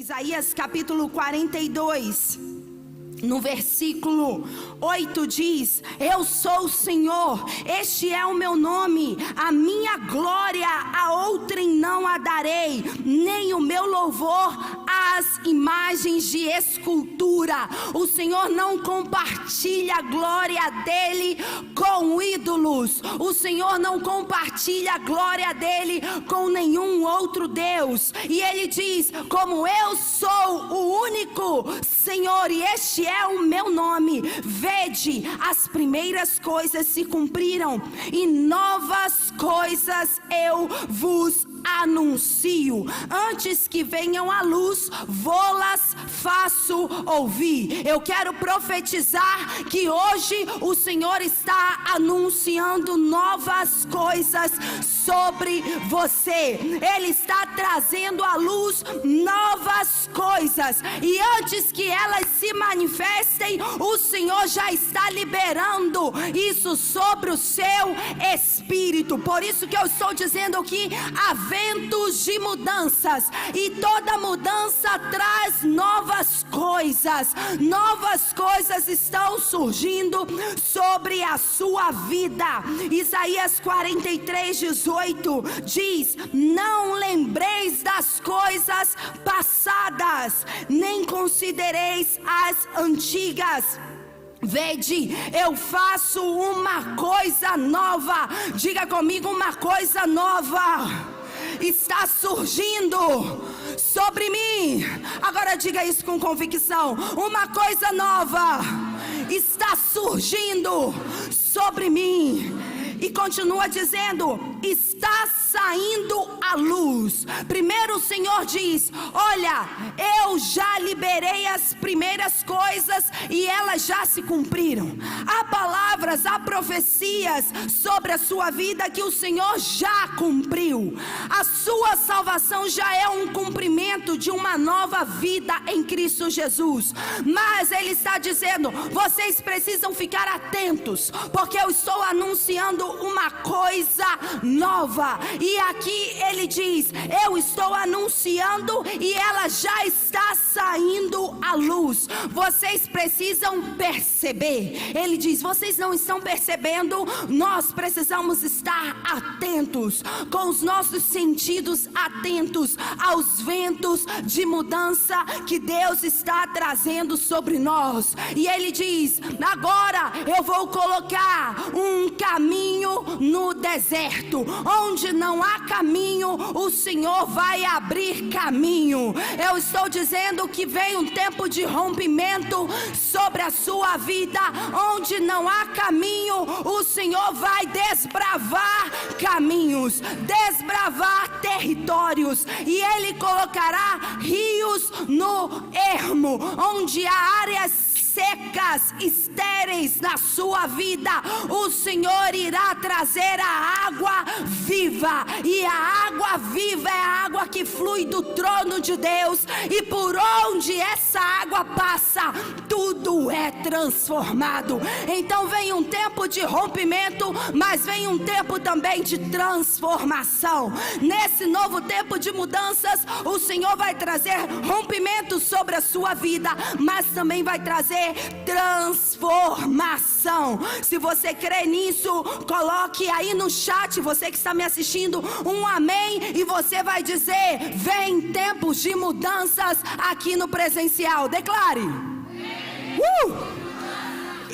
Isaías capítulo 42, no versículo 8 diz: eu sou o Senhor, este é o meu nome, a minha glória a outrem não a darei, nem o meu louvor às imagens de escultura. O Senhor não compartilha a glória dele com ídolos, o Senhor não compartilha a glória dele com nenhum outro Deus. E ele diz: como eu sou o único Senhor e este é o meu nome, vede, as primeiras coisas se cumpriram e novas coisas eu vos anuncio. Antes que venham à luz, vô-las faço ouvir. Eu quero profetizar que hoje o Senhor está anunciando novas coisas sobre você. Ele está trazendo à luz novas coisas, e antes que elas se manifestem, o Senhor já está liberando isso sobre o seu espírito. Por isso que eu estou dizendo que há ventos de mudanças, e toda mudança traz novas coisas. Novas coisas estão surgindo sobre a sua vida. Isaías 43:18 diz: não lembreis das coisas passadas, nem considereis as antigas. Vede, eu faço uma coisa nova. Diga comigo: uma coisa nova está surgindo sobre mim. Agora diga isso com convicção: uma coisa nova está surgindo sobre mim. E continua dizendo: está saindo a luz. Primeiro o Senhor diz: olha, eu já liberei as primeiras coisas e elas já se cumpriram. Há palavras, há profecias sobre a sua vida que o Senhor já cumpriu. A sua salvação já é um cumprimento de uma nova vida em Cristo Jesus. Mas Ele está dizendo: vocês precisam ficar atentos, porque eu estou anunciando uma coisa nova. E aqui Ele diz: eu estou anunciando e ela já está saindo à luz. Vocês precisam perceber. Ele diz: vocês não estão percebendo. Nós precisamos estar atentos, com os nossos sentidos atentos aos ventos de mudança que Deus está trazendo sobre nós. E Ele diz: agora eu vou colocar um caminho no deserto. Onde não há caminho, o Senhor vai abrir caminho. Eu estou dizendo que vem um tempo de rompimento sobre a sua vida. Onde não há caminho, o Senhor vai desbravar caminhos, desbravar territórios, e Ele colocará rios no ermo. Onde há áreas secas, estéreis na sua vida, o Senhor irá trazer a água viva. E a água viva é a água que flui do trono de Deus, e por onde essa água passa, tudo é transformado. Então vem um tempo de rompimento, mas vem um tempo também de transformação. Nesse novo tempo de mudanças, o Senhor vai trazer rompimento sobre a sua vida, mas também vai trazer transformação. Se você crê nisso, coloque aí no chat, você que está me assistindo, um amém, e você vai dizer: vem tempos de mudanças aqui no presencial. Declare.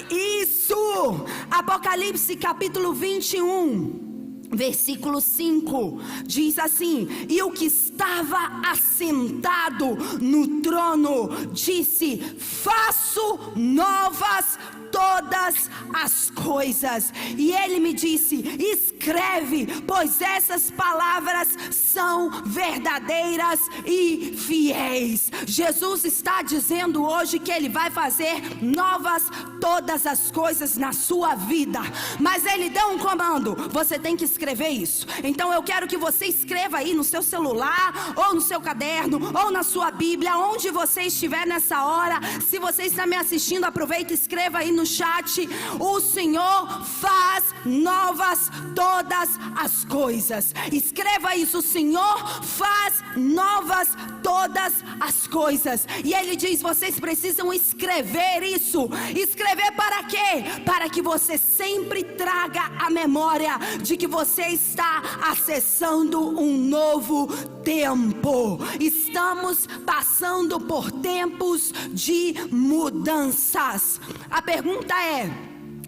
Isso. Apocalipse capítulo 21, versículo 5 diz assim: e o que estava assentado no trono disse: faço novas todas as coisas. E Ele me disse: escreve, pois essas palavras são verdadeiras e fiéis. Jesus está dizendo hoje que Ele vai fazer novas todas as coisas na sua vida, mas Ele deu um comando: você tem que escrever isso. Então eu quero que você escreva aí no seu celular, anotar, ou no seu caderno, ou na sua Bíblia, onde você estiver nessa hora. Se você está me assistindo, aproveita e escreva aí no chat: o Senhor faz novas todas as coisas. Escreva isso: o Senhor faz novas todas as coisas. E Ele diz: vocês precisam escrever isso. Escrever para quê? Para que você sempre traga a memória de que você está acessando um novo tempo. Estamos passando por tempos de mudanças. A pergunta é: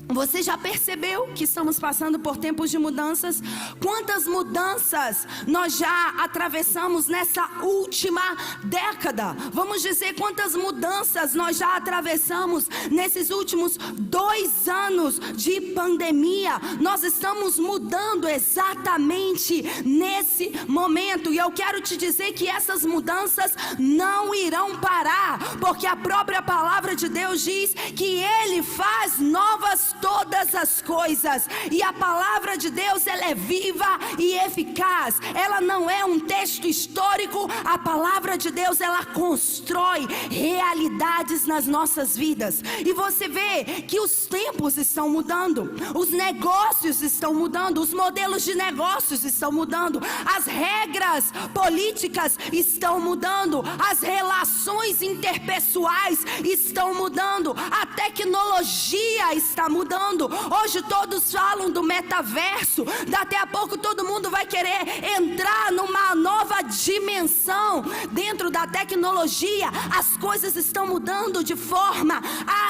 você já percebeu que estamos passando por tempos de mudanças? Quantas mudanças nós já atravessamos nessa última década? Vamos dizer, quantas mudanças nós já atravessamos nesses últimos 2 anos de pandemia? Nós estamos mudando exatamente nesse momento. E eu quero te dizer que essas mudanças não irão parar, porque a própria palavra de Deus diz que Ele faz novas todas as coisas. E a palavra de Deus, ela é viva e eficaz. Ela não é um texto histórico. A palavra de Deus, ela constrói realidades nas nossas vidas. E você vê que os tempos estão mudando, os negócios estão mudando, os modelos de negócios estão mudando, as regras políticas estão mudando, as relações interpessoais estão mudando, a tecnologia está mudando. Hoje todos falam do metaverso. Daqui a pouco todo mundo vai querer entrar numa nova dimensão dentro da tecnologia. As coisas estão mudando de forma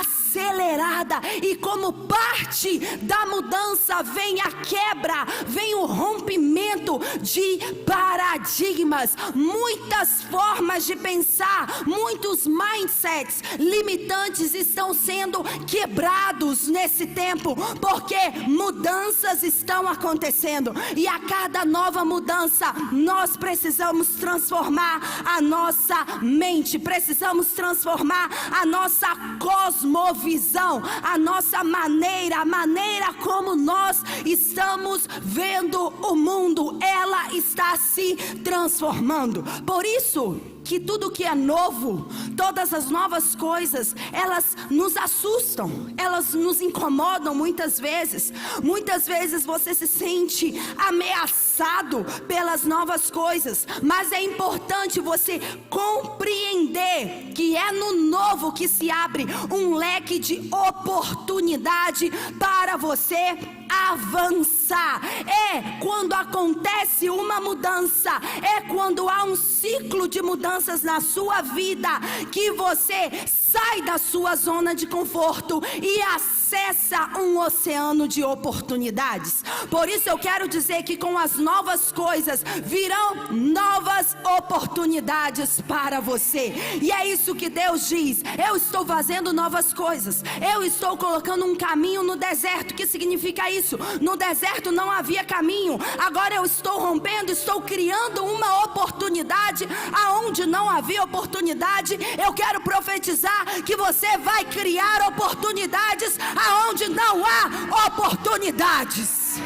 acelerada, e como parte da mudança vem a quebra, vem o rompimento de paradigmas. Muitas formas de pensar, muitos mindsets limitantes estão sendo quebrados nesse tempo, porque mudanças estão acontecendo, e a cada nova mudança nós precisamos transformar a nossa mente, precisamos transformar a nossa cosmovisão, a nossa maneira, a maneira como nós estamos vendo o mundo. Ela está se transformando. Por isso que tudo que é novo, todas as novas coisas, elas nos assustam, elas nos incomodam muitas vezes. Muitas vezes você se sente ameaçado pelas novas coisas, mas é importante você compreender que é no novo que se abre um leque de oportunidade para você avançar. É quando acontece uma mudança, é quando há um ciclo de mudanças na sua vida, que você sai da sua zona de conforto e acessa um oceano de oportunidades. Por isso eu quero dizer que com as novas coisas virão novas oportunidades para você. E é isso que Deus diz: eu estou fazendo novas coisas, eu estou colocando um caminho no deserto. O que significa isso? No deserto não havia caminho, agora eu estou rompendo, estou criando uma oportunidade aonde não havia oportunidade. Eu quero profetizar que você vai criar oportunidades aonde não há oportunidades.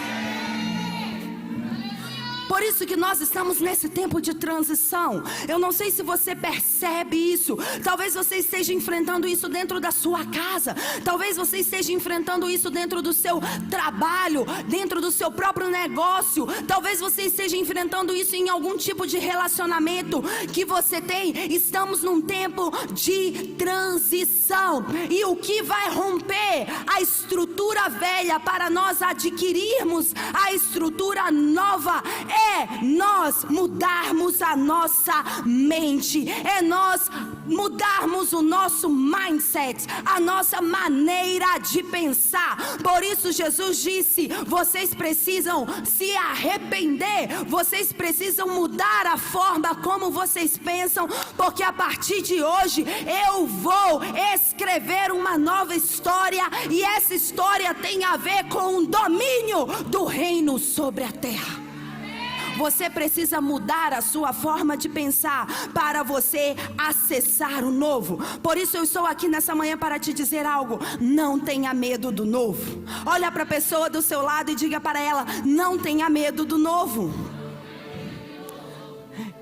Por isso que nós estamos nesse tempo de transição. Eu não sei se você percebe isso. Talvez você esteja enfrentando isso dentro da sua casa. Talvez você esteja enfrentando isso dentro do seu trabalho, dentro do seu próprio negócio. Talvez você esteja enfrentando isso em algum tipo de relacionamento que você tem. Estamos num tempo de transição. E o que vai romper a estrutura velha para nós adquirirmos a estrutura nova é nós mudarmos a nossa mente, é nós mudarmos o nosso mindset, a nossa maneira de pensar. Por isso Jesus disse: vocês precisam se arrepender, vocês precisam mudar a forma como vocês pensam, porque a partir de hoje eu vou escrever uma nova história, e essa história tem a ver com o domínio do reino sobre a terra. Você precisa mudar a sua forma de pensar para você acessar o novo. Por isso eu estou aqui nessa manhã para te dizer algo: não tenha medo do novo. Olha para a pessoa do seu lado e diga para ela: não tenha medo do novo.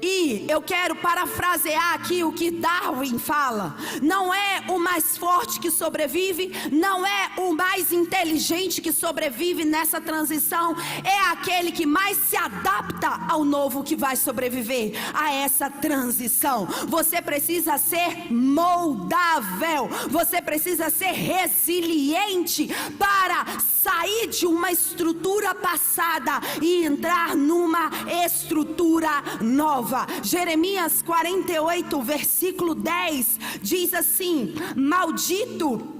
E eu quero parafrasear aqui o que Darwin fala: não é o mais forte que sobrevive, não é o mais inteligente que sobrevive nessa transição, é aquele que mais se adapta ao novo que vai sobreviver a essa transição. Você precisa ser moldável, você precisa ser resiliente para sair de uma estrutura passada e entrar numa estrutura nova. Jeremias 48, versículo 10 diz assim: maldito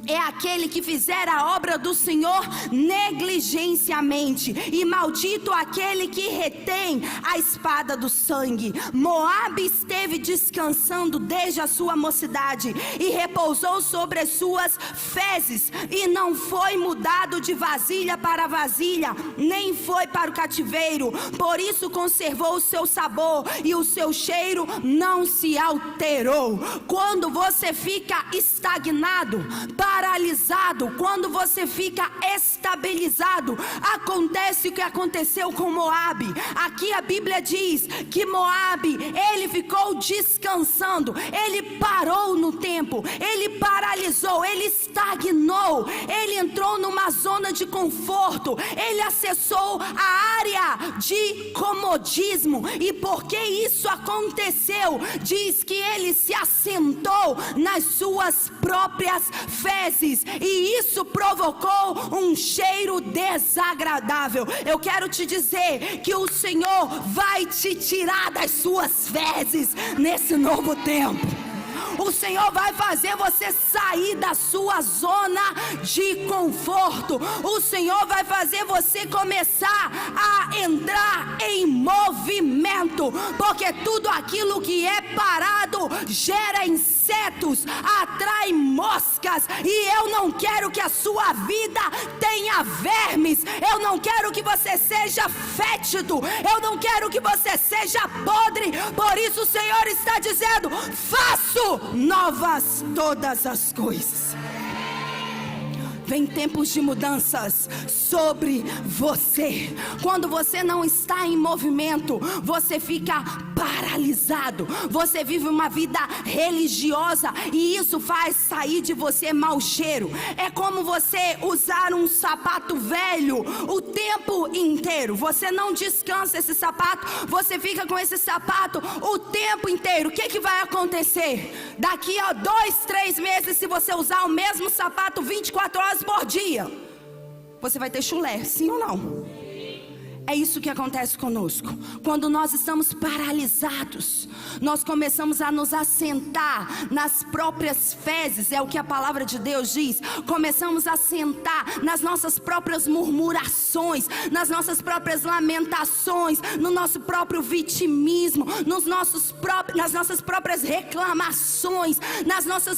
é aquele que fizer a obra do Senhor negligenciamente, e maldito aquele que retém a espada do sangue. Moabe esteve descansando desde a sua mocidade, e repousou sobre as suas fezes, e não foi mudado de vasilha para vasilha, nem foi para o cativeiro. Por isso conservou o seu sabor, e o seu cheiro não se alterou. Quando você fica estagnado, paralisado, quando você fica estabilizado, acontece o que aconteceu com Moabe. Aqui a Bíblia diz que Moabe, ele ficou descansando, ele parou no tempo, ele paralisou, ele estagnou, ele entrou numa zona de conforto, ele acessou a área de comodismo. E porque isso aconteceu, diz que ele se assentou nas suas próprias fezes, e isso provocou um cheiro desagradável. Eu quero te dizer que o Senhor vai te tirar das suas fezes nesse novo tempo. O Senhor vai fazer você sair da sua zona de conforto. O Senhor vai fazer você começar a entrar em movimento, porque tudo aquilo que é parado gera insetos, atrai moscas, e eu não quero que a sua vida tenha vermes. Eu não quero que você seja fétido, eu não quero que você seja podre. Por isso o Senhor está dizendo: faço novas todas as coisas. Vem tempos de mudanças sobre você. Quando você não está em movimento, você fica paralisado. Você vive uma vida religiosa, e isso faz sair de você mau cheiro. É como você usar um sapato velho o tempo inteiro. Você não descansa esse sapato, você fica com esse sapato o tempo inteiro. O que vai acontecer? Daqui a 2, 3 meses, se você usar o mesmo sapato 24 horas por dia, você vai ter chulé, sim ou não? É isso que acontece conosco. Quando nós estamos paralisados, nós começamos a nos assentar nas próprias fezes. É o que a palavra de Deus diz. Começamos a sentar nas nossas próprias murmurações, nas nossas próprias lamentações, no nosso próprio vitimismo, nas nossas próprias reclamações,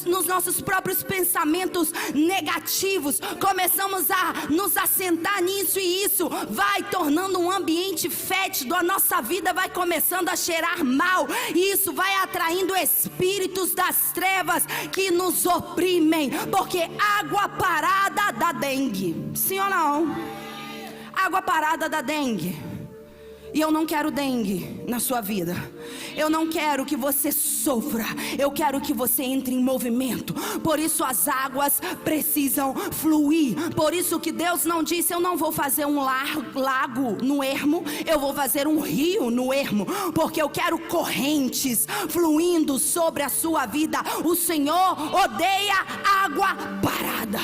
nos nossos próprios pensamentos negativos. Começamos a nos assentar nisso, e isso vai tornando um ambiente fétido. A nossa vida vai começando a cheirar mal, e isso vai atraindo espíritos das trevas que nos oprimem, porque água parada dá dengue, sim ou não? Água parada dá dengue. E eu não quero dengue na sua vida. Eu não quero que você sofra. Eu quero que você entre em movimento. Por isso as águas precisam fluir. Por isso que Deus não disse: eu não vou fazer um lago no ermo, eu vou fazer um rio no ermo. Porque eu quero correntes fluindo sobre a sua vida. O Senhor odeia água parada.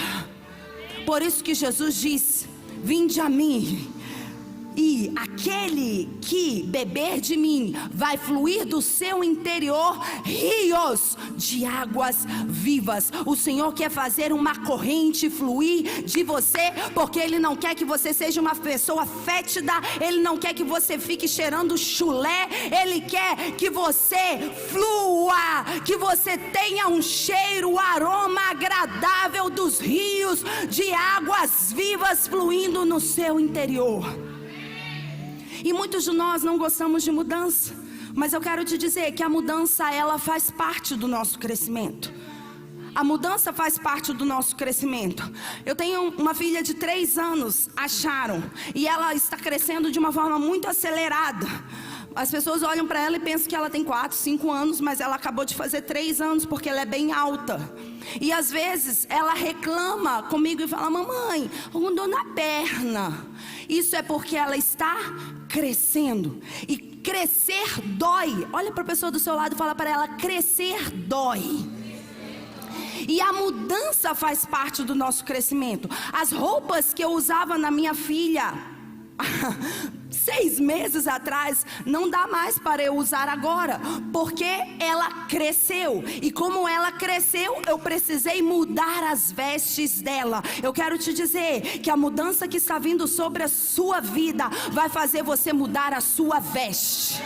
Por isso que Jesus diz: vinde a mim, e aquele que beber de mim, vai fluir do seu interior rios de águas vivas. O Senhor quer fazer uma corrente fluir de você, porque Ele não quer que você seja uma pessoa fétida. Ele não quer que você fique cheirando chulé. Ele quer que você flua, que você tenha um cheiro, um aroma agradável dos rios de águas vivas fluindo no seu interior. E muitos de nós não gostamos de mudança, mas eu quero te dizer que a mudança, ela faz parte do nosso crescimento. A mudança faz parte do nosso crescimento. Eu tenho uma filha de 3 anos, a Sharon, e ela está crescendo de uma forma muito acelerada. As pessoas olham para ela e pensam que ela tem 4, 5 anos, mas ela acabou de fazer 3 anos, porque ela é bem alta. E às vezes ela reclama comigo e fala: mamãe, eu dor na perna. Isso é porque ela está crescendo. E crescer dói. Olha para a pessoa do seu lado e fala para ela: crescer dói. E a mudança faz parte do nosso crescimento. As roupas que eu usava na minha filha 6 meses atrás, não dá mais para eu usar agora, porque ela cresceu. E como ela cresceu, eu precisei mudar as vestes dela. Eu quero te dizer que a mudança que está vindo sobre a sua vida vai fazer você mudar a sua veste,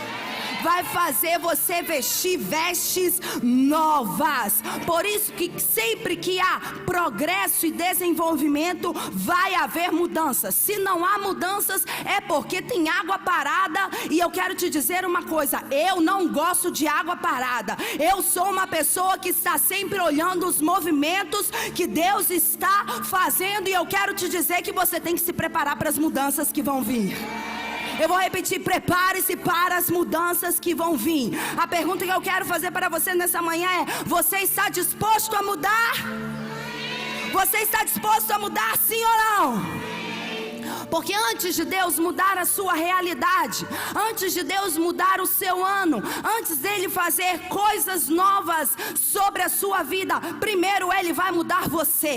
vai fazer você vestir vestes novas. Por isso que sempre que há progresso e desenvolvimento, vai haver mudanças. Se não há mudanças, é porque tem água parada. E eu quero te dizer uma coisa: eu não gosto de água parada. Eu sou uma pessoa que está sempre olhando os movimentos que Deus está fazendo. E eu quero te dizer que você tem que se preparar para as mudanças que vão vir. Eu vou repetir: prepare-se para as mudanças que vão vir. A pergunta que eu quero fazer para você nessa manhã é: você está disposto a mudar? Você está disposto a mudar, sim ou não? Porque antes de Deus mudar a sua realidade, antes de Deus mudar o seu ano, antes dele fazer coisas novas sobre a sua vida, primeiro ele vai mudar você.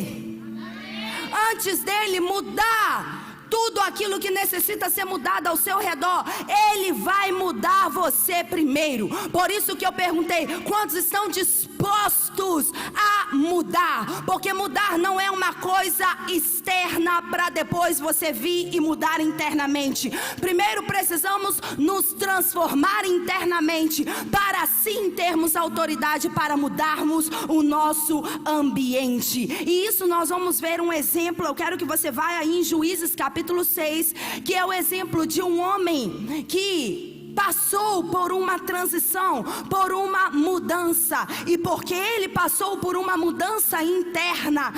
Antes dele mudar tudo aquilo que necessita ser mudado ao seu redor, ele vai mudar você primeiro. Por isso que eu perguntei: quantos estão dispostos a mudar? Porque mudar não é uma coisa externa para depois você vir e mudar internamente. Primeiro precisamos nos transformar internamente, para assim termos autoridade para mudarmos o nosso ambiente. E isso nós vamos ver um exemplo. Eu quero que você vá aí em Juízes capítulo 6, que é o exemplo de um homem que passou por uma transição, por uma mudança. E porque ele passou por uma mudança interna,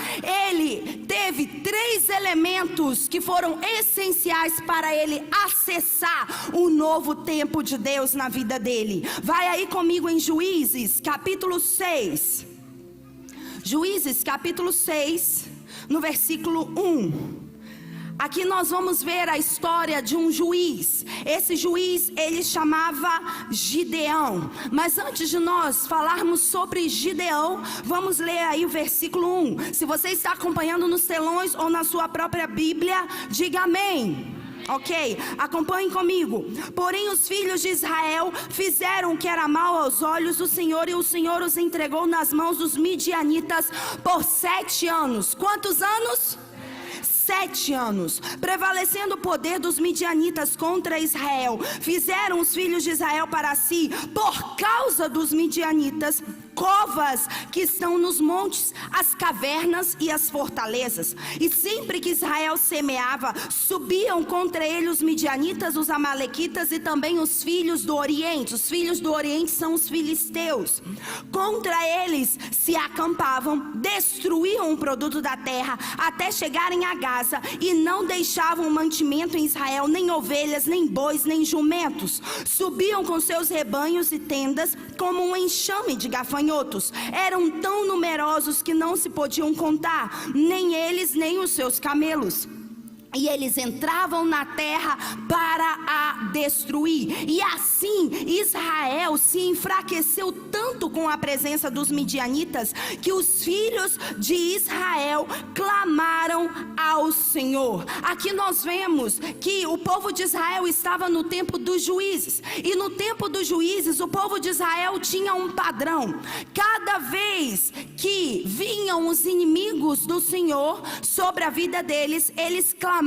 ele teve 3 elementos que foram essenciais para ele acessar o novo tempo de Deus na vida dele. Vai aí comigo em Juízes capítulo 6. Juízes capítulo 6, no versículo 1. Aqui nós vamos ver a história de um juiz. Esse juiz, ele chamava Gideão. Mas antes de nós falarmos sobre Gideão, vamos ler aí o versículo 1. Se você está acompanhando nos telões ou na sua própria Bíblia, diga amém. Ok, acompanhem comigo. Porém os filhos de Israel fizeram o que era mal aos olhos do Senhor, e o Senhor os entregou nas mãos dos midianitas por 7 anos. Quantos anos? 7 anos, prevalecendo o poder dos midianitas contra Israel. Fizeram os filhos de Israel para si, por causa dos midianitas, covas que estão nos montes, as cavernas e as fortalezas. E sempre que Israel semeava, subiam contra ele os midianitas, os amalequitas e também os filhos do Oriente. Os filhos do Oriente são os filisteus. Contra eles se acampavam, destruíam o produto da terra até chegarem a Gaza, e não deixavam mantimento em Israel, nem ovelhas, nem bois, nem jumentos. Subiam com seus rebanhos e tendas como um enxame de gafanhotos. Eram tão numerosos que não se podiam contar, nem eles nem os seus camelos. E eles entravam na terra para a destruir. E assim Israel se enfraqueceu tanto com a presença dos midianitas, que os filhos de Israel clamaram ao Senhor. Aqui nós vemos que o povo de Israel estava no tempo dos juízes. E no tempo dos juízes, o povo de Israel tinha um padrão. Cada vez que vinham os inimigos do Senhor sobre a vida deles, eles clamavam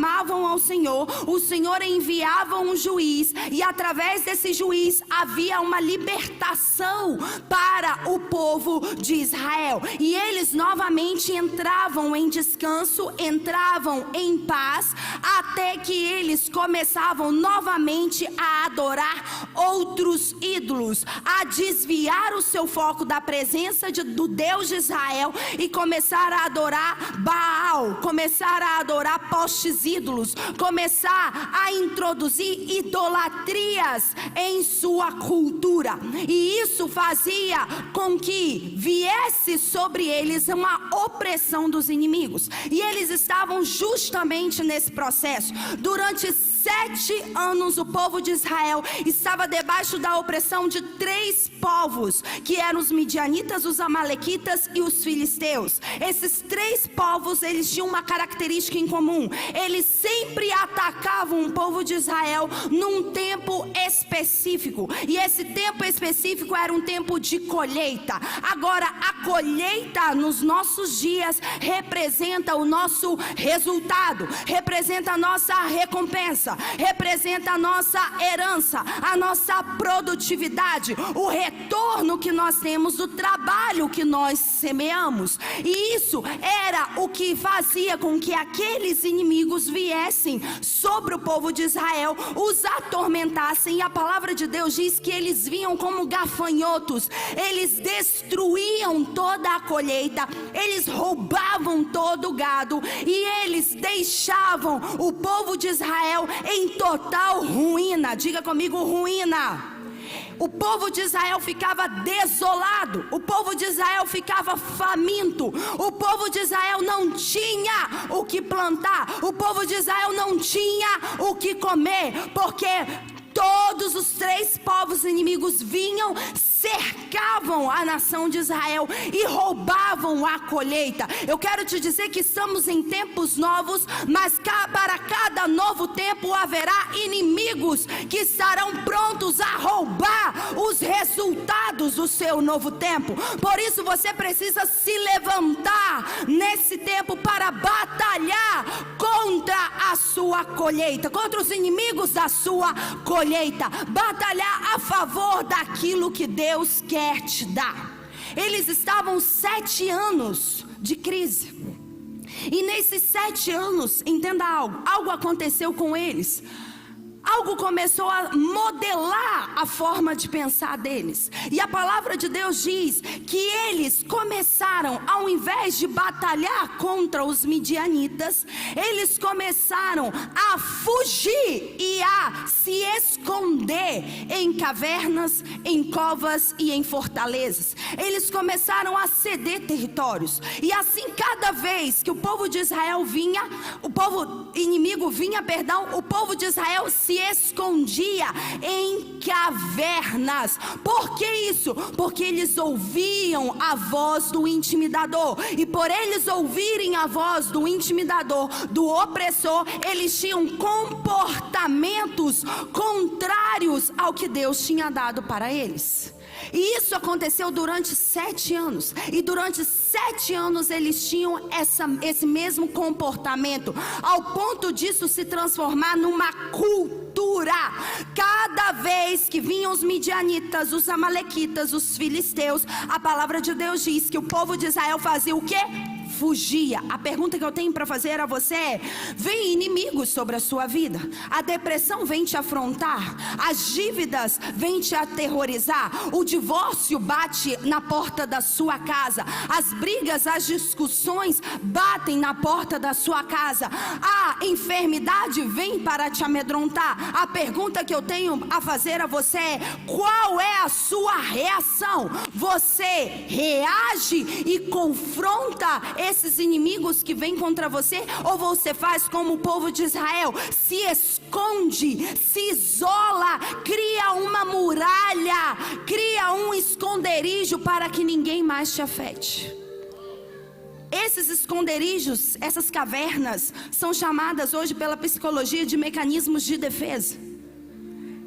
ao Senhor. O Senhor enviava um juiz, e através desse juiz havia uma libertação para o povo povo de Israel. E eles novamente entravam em descanso, entravam em paz, até que eles começavam novamente a adorar outros ídolos, a desviar o seu foco da presença do Deus de Israel e começar a adorar Baal, começar a adorar postes ídolos, começar a introduzir idolatrias em sua cultura. E isso fazia com que viesse sobre eles uma opressão dos inimigos. E eles estavam justamente nesse processo. Durante 7 anos o povo de Israel estava debaixo da opressão de 3 povos, que eram os midianitas, os amalequitas e os filisteus. Esses 3 povos, eles tinham uma característica em comum: eles sempre atacavam o povo de Israel num tempo específico, e esse tempo específico era um tempo de colheita. Agora, a colheita nos nossos dias representa o nosso resultado, representa a nossa recompensa, representa a nossa herança, a nossa produtividade, o retorno que nós temos do trabalho que nós semeamos. E isso era o que fazia com que aqueles inimigos viessem sobre o povo de Israel, os atormentassem. E a palavra de Deus diz que eles vinham como gafanhotos, eles destruíam toda a colheita, eles roubavam todo o gado, e eles deixavam o povo de Israel em total ruína. Diga comigo, ruína. O povo de Israel ficava desolado, o povo de Israel ficava faminto, o povo de Israel não tinha o que plantar, o povo de Israel não tinha o que comer, porque todos os 3 povos inimigos vinham, cercavam a nação de Israel e roubavam a colheita. Eu quero te dizer que estamos em tempos novos, mas para cada novo tempo haverá inimigos que estarão prontos a roubar os resultados do seu novo tempo. Por isso você precisa se levantar nesse tempo para batalhar contra a sua colheita, contra os inimigos da sua colheita, batalhar a favor daquilo que Deus quer te dar. Eles estavam 7 anos de crise, e nesses 7 anos, entenda algo aconteceu com eles. Algo começou a modelar a forma de pensar deles. E a palavra de Deus diz que eles começaram, ao invés de batalhar contra os midianitas, eles começaram a fugir e a se esconder em cavernas, em covas e em fortalezas. Eles começaram a ceder territórios. E assim, cada vez que o povo de Israel vinha, o povo inimigo vinha, o povo de Israel se escondia em cavernas. Por que isso? Porque eles ouviam a voz do intimidador, e por eles ouvirem a voz do intimidador, do opressor, eles tinham comportamentos contrários ao que Deus tinha dado para eles. E isso aconteceu durante 7 anos. E durante 7 anos eles tinham esse mesmo comportamento, ao ponto disso se transformar numa cultura. Cada vez que vinham os midianitas, os amalequitas, os filisteus, a palavra de Deus diz que o povo de Israel fazia o quê? Fugia. A pergunta que eu tenho para fazer a você é: vem inimigos sobre a sua vida, a depressão vem te afrontar, as dívidas vêm te aterrorizar, o divórcio bate na porta da sua casa, as brigas, as discussões batem na porta da sua casa, a enfermidade vem para te amedrontar. A pergunta que eu tenho a fazer a você é: qual é a sua reação? Você reage e confronta esses inimigos que vêm contra você, ou você faz como o povo de Israel, se esconde, se isola, cria uma muralha, cria um esconderijo para que ninguém mais te afete? Esses esconderijos, essas cavernas, são chamadas hoje pela psicologia de mecanismos de defesa.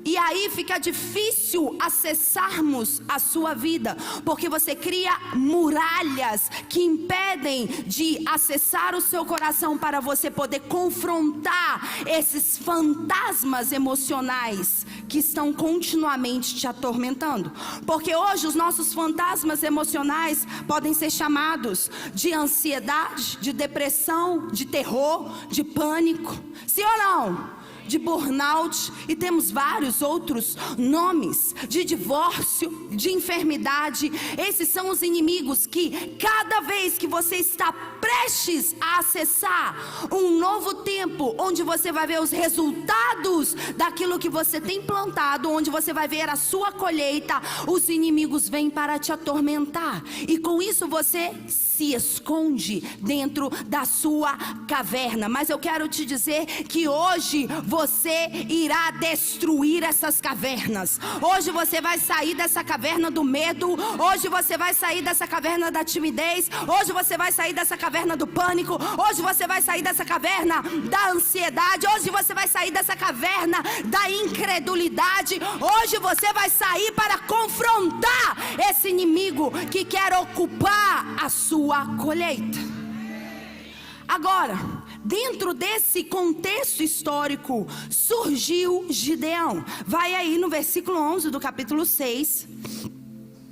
E aí fica difícil acessarmos a sua vida, porque você cria muralhas que impedem de acessar o seu coração para você poder confrontar esses fantasmas emocionais que estão continuamente te atormentando. Porque hoje os nossos fantasmas emocionais podem ser chamados de ansiedade, de depressão, de terror, de pânico. Sim ou não? De burnout, e temos vários outros nomes, de divórcio, de enfermidade. Esses são os inimigos que cada vez que você está prestes a acessar um novo tempo, onde você vai ver os resultados daquilo que você tem plantado, onde você vai ver a sua colheita, os inimigos vêm para te atormentar, e com isso você se esconde dentro da sua caverna. Mas eu quero te dizer que hoje você irá destruir essas cavernas. Hoje você vai sair dessa caverna do medo. Hoje você vai sair dessa caverna da timidez. Hoje você vai sair dessa caverna do pânico. Hoje você vai sair dessa caverna da ansiedade. Hoje você vai sair dessa caverna da incredulidade. Hoje você vai sair para confrontar esse inimigo que quer ocupar a sua colheita. Agora, dentro desse contexto histórico, surgiu Gideão. Vai aí no versículo 11 do capítulo 6.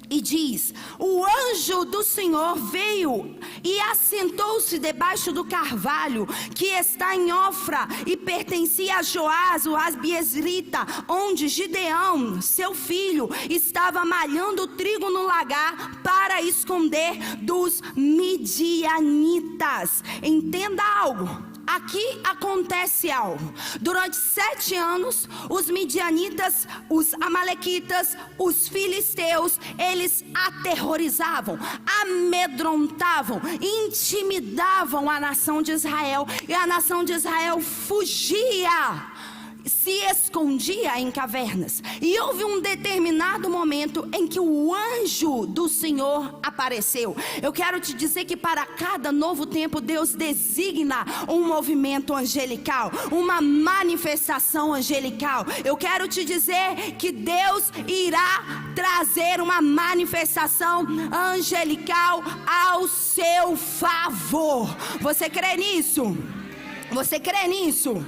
E diz: o anjo do Senhor veio e assentou-se debaixo do carvalho que está em Ofra e pertencia a Joás, o Abiezrita, onde Gideão, seu filho, estava malhando trigo no lagar para esconder dos midianitas. Entenda algo. Aqui acontece algo. Durante 7 anos, os midianitas, os amalequitas, os filisteus, eles aterrorizavam, amedrontavam, intimidavam a nação de Israel. E a nação de Israel fugia, se escondia em cavernas. E houve um determinado momento em que o anjo do Senhor apareceu. Eu quero te dizer que para cada novo tempo Deus designa um movimento angelical, uma manifestação angelical. Eu quero te dizer que Deus irá trazer uma manifestação angelical ao seu favor. Você crê nisso? Você crê nisso?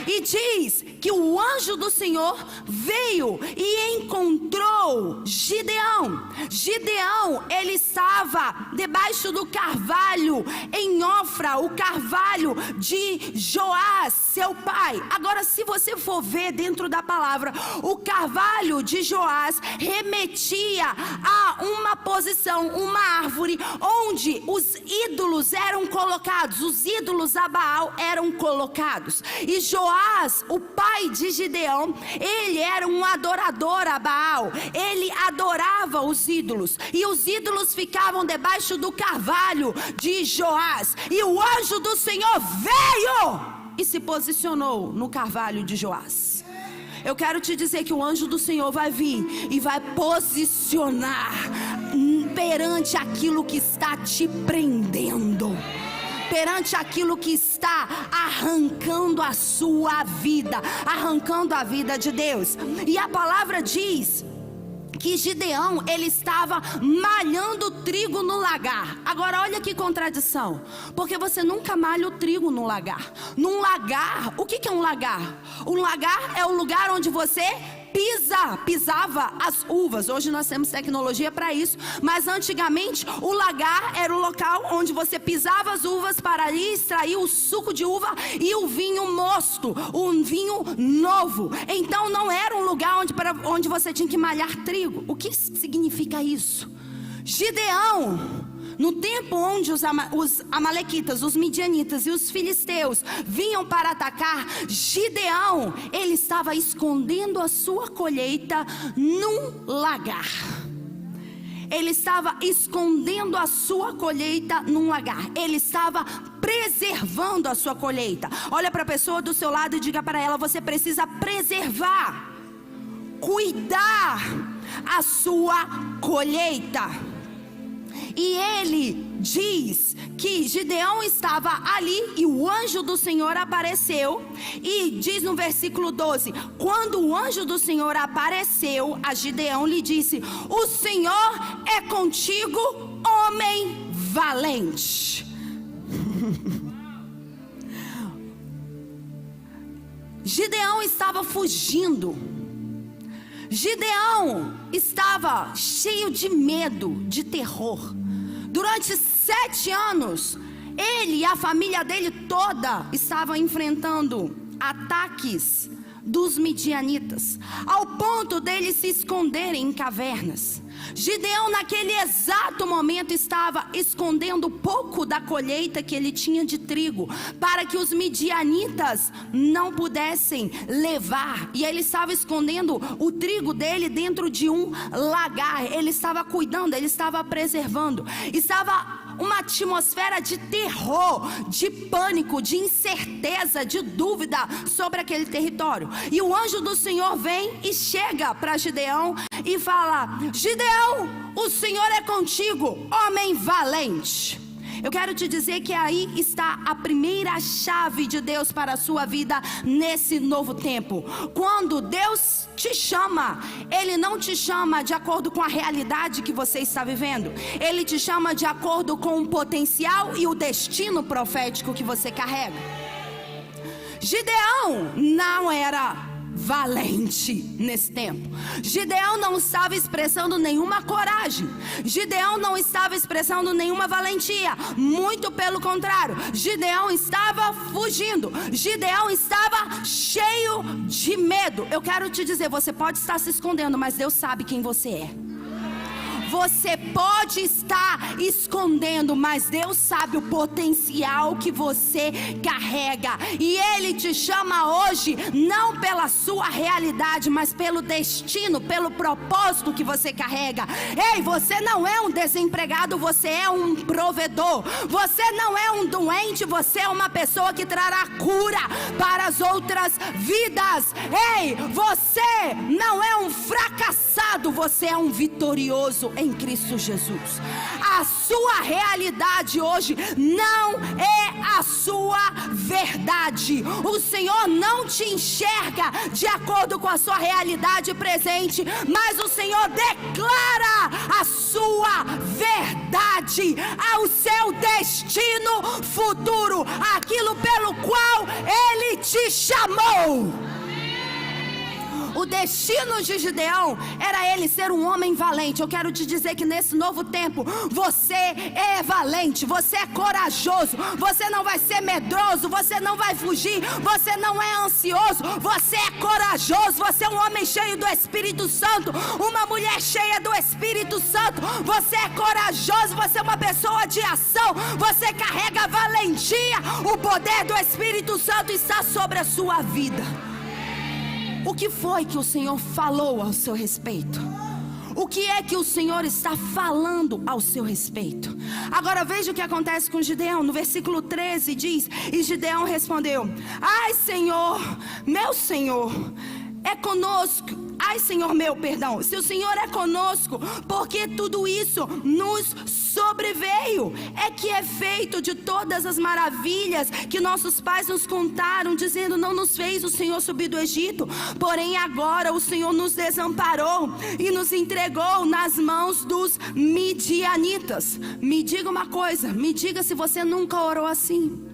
E diz que o anjo do Senhor veio e encontrou Gideão. Gideão, ele estava debaixo do carvalho em Ofra, o carvalho de Joás, seu pai. Agora, se você for ver dentro da palavra, o carvalho de Joás remetia a uma posição, uma árvore, onde os ídolos eram colocados, os ídolos a Baal eram colocados. E Joás, o pai de Gideão, ele era um adorador a Baal. Ele adorava os ídolos, e os ídolos ficavam debaixo do carvalho de Joás. E o anjo do Senhor veio e se posicionou no carvalho de Joás. Eu quero te dizer que o anjo do Senhor vai vir e vai posicionar perante aquilo que está te prendendo, perante aquilo que está arrancando a sua vida, arrancando a vida de Deus. E a palavra diz que Gideão, ele estava malhando trigo no lagar. Agora olha que contradição, porque você nunca malha o trigo no lagar. Num lagar, o que é um lagar? Um lagar é o lugar onde você pisava as uvas. Hoje nós temos tecnologia para isso, mas antigamente o lagar era o local onde você pisava as uvas para ali extrair o suco de uva e o vinho mosto, um vinho novo. Então não era um lugar onde você tinha que malhar trigo. O que significa isso? Gideão, no tempo onde os amalequitas, os midianitas e os filisteus vinham para atacar, Gideão, ele estava escondendo a sua colheita num lagar. Ele estava escondendo a sua colheita num lagar. Ele estava preservando a sua colheita. Olha para a pessoa do seu lado e diga para ela: você precisa preservar, cuidar a sua colheita. E ele diz que Gideão estava ali e o anjo do Senhor apareceu. E diz no versículo 12: quando o anjo do Senhor apareceu a Gideão, lhe disse: o Senhor é contigo, homem valente. Gideão estava fugindo. Gideão estava cheio de medo, de terror. Durante 7 anos, ele e a família dele toda estavam enfrentando ataques dos midianitas, ao ponto deles se esconderem em cavernas. Gideão naquele exato momento estava escondendo pouco da colheita que ele tinha de trigo, para que os midianitas não pudessem levar. E ele estava escondendo o trigo dele dentro de um lagar. Ele estava cuidando, ele estava preservando. Estava uma atmosfera de terror, de pânico, de incerteza, de dúvida sobre aquele território. E o anjo do Senhor vem e chega para Gideão e fala: Gideão, o Senhor é contigo, homem valente. Eu quero te dizer que aí está a primeira chave de Deus para a sua vida nesse novo tempo. Quando Deus te chama, Ele não te chama de acordo com a realidade que você está vivendo. Ele te chama de acordo com o potencial e o destino profético que você carrega. Gideão não era valente nesse tempo. Gideão não estava expressando nenhuma coragem. Gideão não estava expressando nenhuma valentia. Muito pelo contrário, Gideão estava fugindo. Gideão estava cheio de medo. Eu quero te dizer, você pode estar se escondendo, mas Deus sabe quem você é. Você pode estar escondendo, mas Deus sabe o potencial que você carrega. E Ele te chama hoje, não pela sua realidade, mas pelo destino, pelo propósito que você carrega. Ei, você não é um desempregado, você é um provedor. Você não é um doente, você é uma pessoa que trará cura para as outras vidas. Ei, você não é um fracassado, você é um vitorioso em Cristo Jesus. A sua realidade hoje não é a sua verdade. O Senhor não te enxerga de acordo com a sua realidade presente, mas o Senhor declara a sua verdade, ao seu destino futuro, aquilo pelo qual Ele te chamou. O destino de Gideão era ele ser um homem valente. Eu quero te dizer que nesse novo tempo você é valente, você é corajoso, você não vai ser medroso, você não vai fugir, você não é ansioso, você é corajoso, você é um homem cheio do Espírito Santo, uma mulher cheia do Espírito Santo. Você é corajoso, você é uma pessoa de ação, você carrega valentia. O poder do Espírito Santo está sobre a sua vida. O que foi que o Senhor falou ao seu respeito? O que é que o Senhor está falando ao seu respeito? Agora veja o que acontece com Gideão. No versículo 13 diz: e Gideão respondeu: ai Senhor, meu Senhor, é conosco. Ai Senhor meu, perdão, se o Senhor é conosco, porque tudo isso nos sobreveio? É que é feito de todas as maravilhas que nossos pais nos contaram, dizendo: não nos fez o Senhor subir do Egito. Porém agora o Senhor nos desamparou e nos entregou nas mãos dos midianitas. Me diga uma coisa, me diga se você nunca orou assim.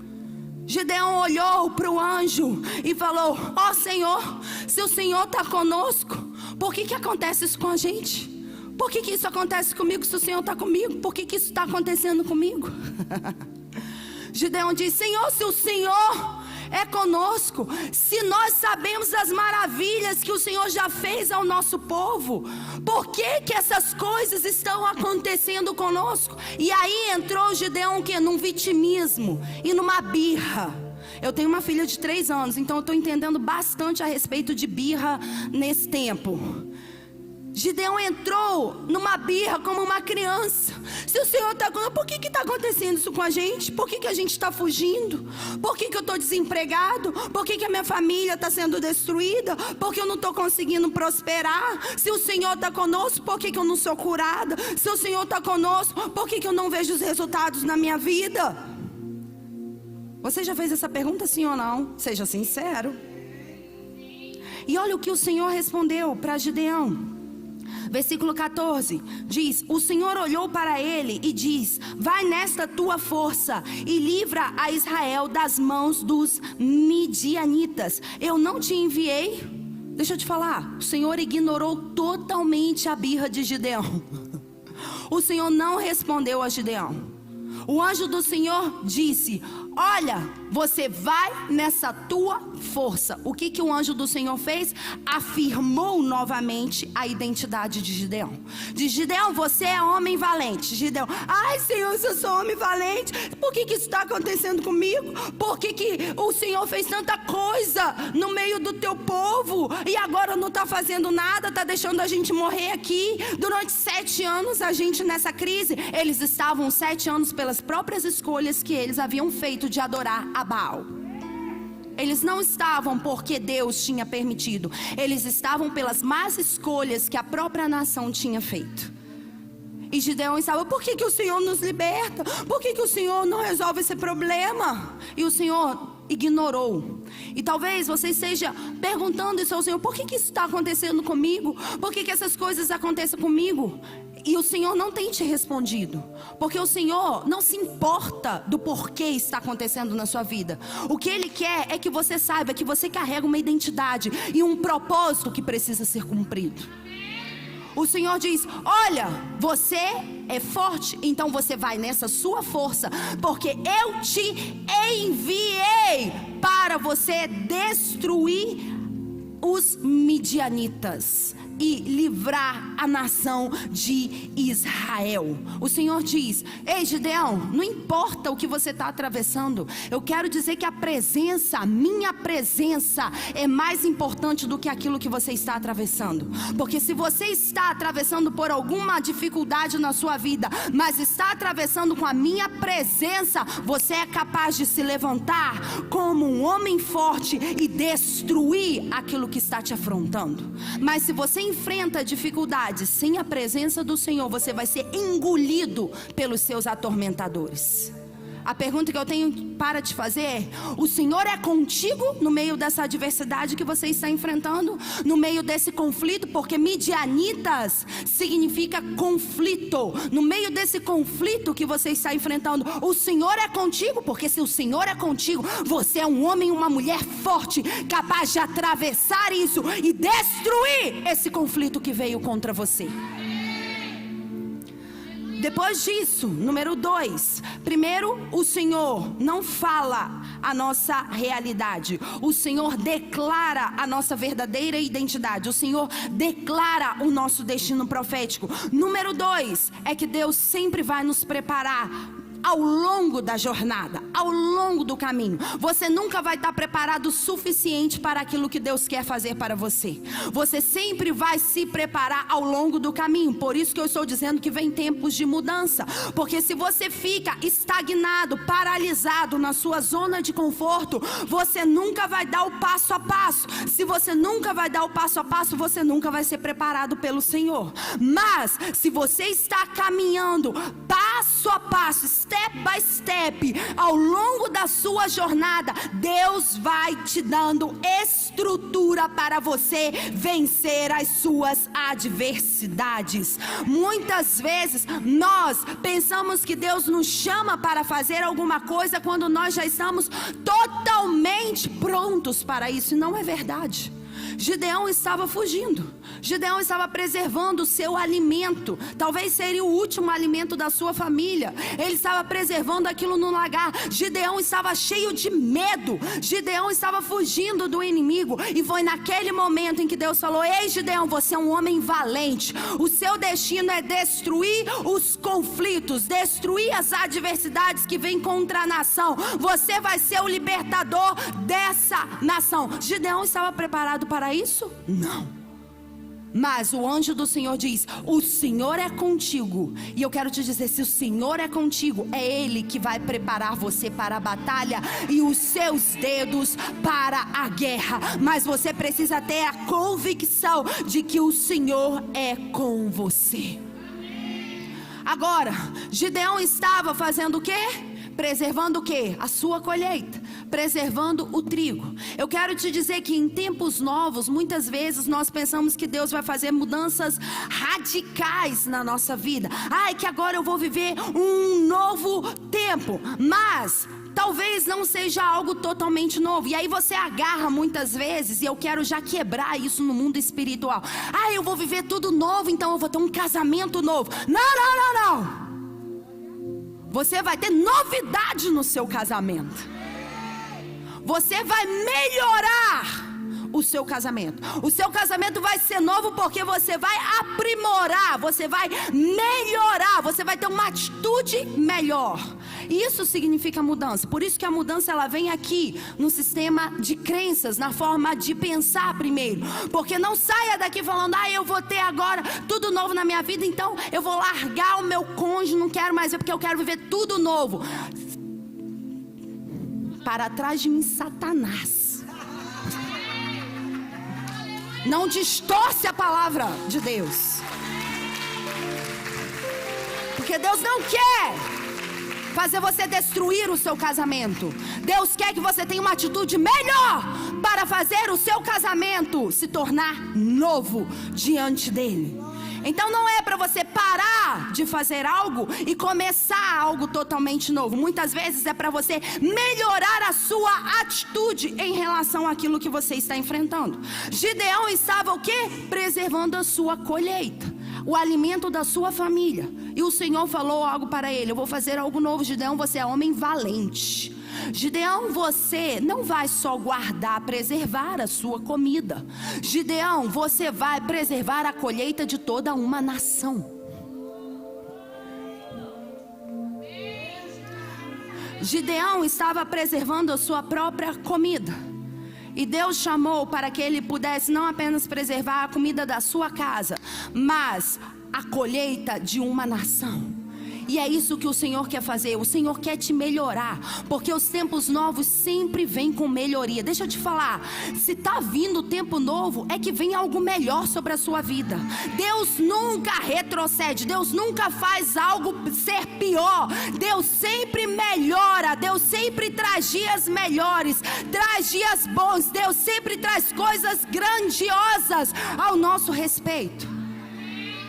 Gideão olhou para o anjo e falou: ó Senhor, se o Senhor está conosco, por que acontece isso com a gente? Por que isso acontece comigo se o Senhor está comigo? Por que isso está acontecendo comigo? Gideão diz: Senhor, se o Senhor é conosco, se nós sabemos as maravilhas que o Senhor já fez ao nosso povo, por que essas coisas estão acontecendo conosco? E aí entrou Gideão num vitimismo e numa birra. Eu tenho uma filha de 3 anos, então eu estou entendendo bastante a respeito de birra nesse tempo. Gideão entrou numa birra como uma criança. Se o Senhor está conosco, por que está acontecendo isso com a gente? Por que a gente está fugindo? Por que eu estou desempregado? Por que a minha família está sendo destruída? Por que eu não estou conseguindo prosperar? Se o Senhor está conosco, por que eu não sou curada? Se o Senhor está conosco, por que eu não vejo os resultados na minha vida? Você já fez essa pergunta, sim ou não? Seja sincero. E olha o que o Senhor respondeu para Gideão. Versículo 14 diz: o Senhor olhou para ele e diz: vai nesta tua força e livra a Israel das mãos dos midianitas. Eu não te enviei? Deixa eu te falar, o Senhor ignorou totalmente a birra de Gideão. O Senhor não respondeu a Gideão. O anjo do Senhor disse: olha, você vai nessa tua força. O que o anjo do Senhor fez? Afirmou novamente a identidade de Gideão. Diz: Gideão, você é homem valente. Gideão: ai, Senhor, se eu sou homem valente, por que isso está acontecendo comigo? Por que o Senhor fez tanta coisa no meio do teu povo e agora não está fazendo nada, está deixando a gente morrer aqui? Durante 7 anos a gente nessa crise. Eles estavam 7 anos pelas próprias escolhas que eles haviam feito de adorar a Baal. Eles não estavam porque Deus tinha permitido. Eles estavam pelas más escolhas que a própria nação tinha feito. E Gideão estava: por que o Senhor nos liberta? Por que o Senhor não resolve esse problema? E o Senhor ignorou. E talvez você esteja perguntando isso ao Senhor: por que isso está acontecendo comigo? Por que essas coisas acontecem comigo? E o Senhor não tem te respondido, porque o Senhor não se importa do porquê está acontecendo na sua vida. O que Ele quer é que você saiba que você carrega uma identidade e um propósito que precisa ser cumprido. O Senhor diz: olha, você é forte, então você vai nessa sua força, porque eu te enviei para você destruir os midianitas e livrar a nação de Israel. O Senhor diz: ei, Gideão, não importa o que você está atravessando, eu quero dizer que a presença, a minha presença é mais importante do que aquilo que você está atravessando. Porque se você está atravessando por alguma dificuldade na sua vida, mas está atravessando com a minha presença, você é capaz de se levantar como um homem forte e destruir aquilo que está te afrontando. Mas se você enfrenta dificuldades sem a presença do Senhor, você vai ser engolido pelos seus atormentadores. A pergunta que eu tenho para te fazer é: o Senhor é contigo no meio dessa adversidade que você está enfrentando? No meio desse conflito? Porque midianitas significa conflito. No meio desse conflito que você está enfrentando, o Senhor é contigo? Porque se o Senhor é contigo, você é um homem e uma mulher forte, capaz de atravessar isso e destruir esse conflito que veio contra você. Depois disso, número 2, primeiro, o Senhor não fala a nossa realidade. O Senhor declara a nossa verdadeira identidade. O Senhor declara o nosso destino profético. Número 2, é que Deus sempre vai nos preparar ao longo da jornada, ao longo do caminho. Você nunca vai estar preparado o suficiente para aquilo que Deus quer fazer para você. Você sempre vai se preparar ao longo do caminho. Por isso que eu estou dizendo que vem tempos de mudança. Porque se você fica estagnado, paralisado na sua zona de conforto, você nunca vai dar o passo a passo. Se você nunca vai dar o passo a passo, você nunca vai ser preparado pelo Senhor. Mas se você está caminhando passo a passo, step by step, ao longo da sua jornada, Deus vai te dando estrutura para você vencer as suas adversidades. Muitas vezes nós pensamos que Deus nos chama para fazer alguma coisa quando nós já estamos totalmente prontos para isso, e não é verdade. Gideão estava fugindo. Gideão estava preservando o seu alimento. Talvez seria o último alimento da sua família. Ele estava preservando aquilo no lagar. Gideão estava cheio de medo. Gideão estava fugindo do inimigo. E foi naquele momento em que Deus falou: ei, Gideão, você é um homem valente. O seu destino é destruir os conflitos, destruir as adversidades que vêm contra a nação. Você vai ser o libertador dessa nação. Gideão estava preparado para isso? Não. Mas o anjo do Senhor diz: o Senhor é contigo. E eu quero te dizer, se o Senhor é contigo, é Ele que vai preparar você para a batalha e os seus dedos para a guerra. Mas você precisa ter a convicção de que o Senhor é com você. Agora, Gideão estava fazendo o quê? Preservando o quê? A sua colheita, preservando o trigo. Eu quero te dizer que em tempos novos, muitas vezes nós pensamos que Deus vai fazer mudanças radicais na nossa vida. Ai, que agora eu vou viver um novo tempo. Mas talvez não seja algo totalmente novo. E aí você agarra muitas vezes, e eu quero já quebrar isso no mundo espiritual. Ah, eu vou viver tudo novo, então eu vou ter um casamento novo. Não, não, não, não. Você vai ter novidade no seu casamento. Você vai melhorar o seu casamento. O seu casamento vai ser novo porque você vai aprimorar, você vai melhorar, você vai ter uma atitude melhor. Isso significa mudança. Por isso que a mudança ela vem aqui no sistema de crenças, na forma de pensar primeiro. Porque não saia daqui falando: ah, eu vou ter agora tudo novo na minha vida, então eu vou largar o meu cônjuge, não quero mais ver porque eu quero viver tudo novo. Para trás de mim, Satanás. Não distorce a palavra de Deus. Porque Deus não quer fazer você destruir o seu casamento. Deus quer que você tenha uma atitude melhor para fazer o seu casamento se tornar novo diante dele. Então não é para você parar de fazer algo e começar algo totalmente novo. Muitas vezes é para você melhorar a sua atitude em relação àquilo que você está enfrentando. Gideão estava o quê? Preservando a sua colheita, o alimento da sua família. E o Senhor falou algo para ele: eu vou fazer algo novo, Gideão, você é homem valente. Gideão, você não vai só guardar, preservar a sua comida. Gideão, você vai preservar a colheita de toda uma nação. Gideão estava preservando a sua própria comida. E Deus chamou para que ele pudesse não apenas preservar a comida da sua casa, mas a colheita de uma nação. E é isso que o Senhor quer fazer. O Senhor quer te melhorar, porque os tempos novos sempre vêm com melhoria. Deixa eu te falar, se está vindo o tempo novo, é que vem algo melhor sobre a sua vida. Deus nunca retrocede, Deus nunca faz algo ser pior. Deus sempre melhora, Deus sempre traz dias melhores, traz dias bons. Deus sempre traz coisas grandiosas ao nosso respeito.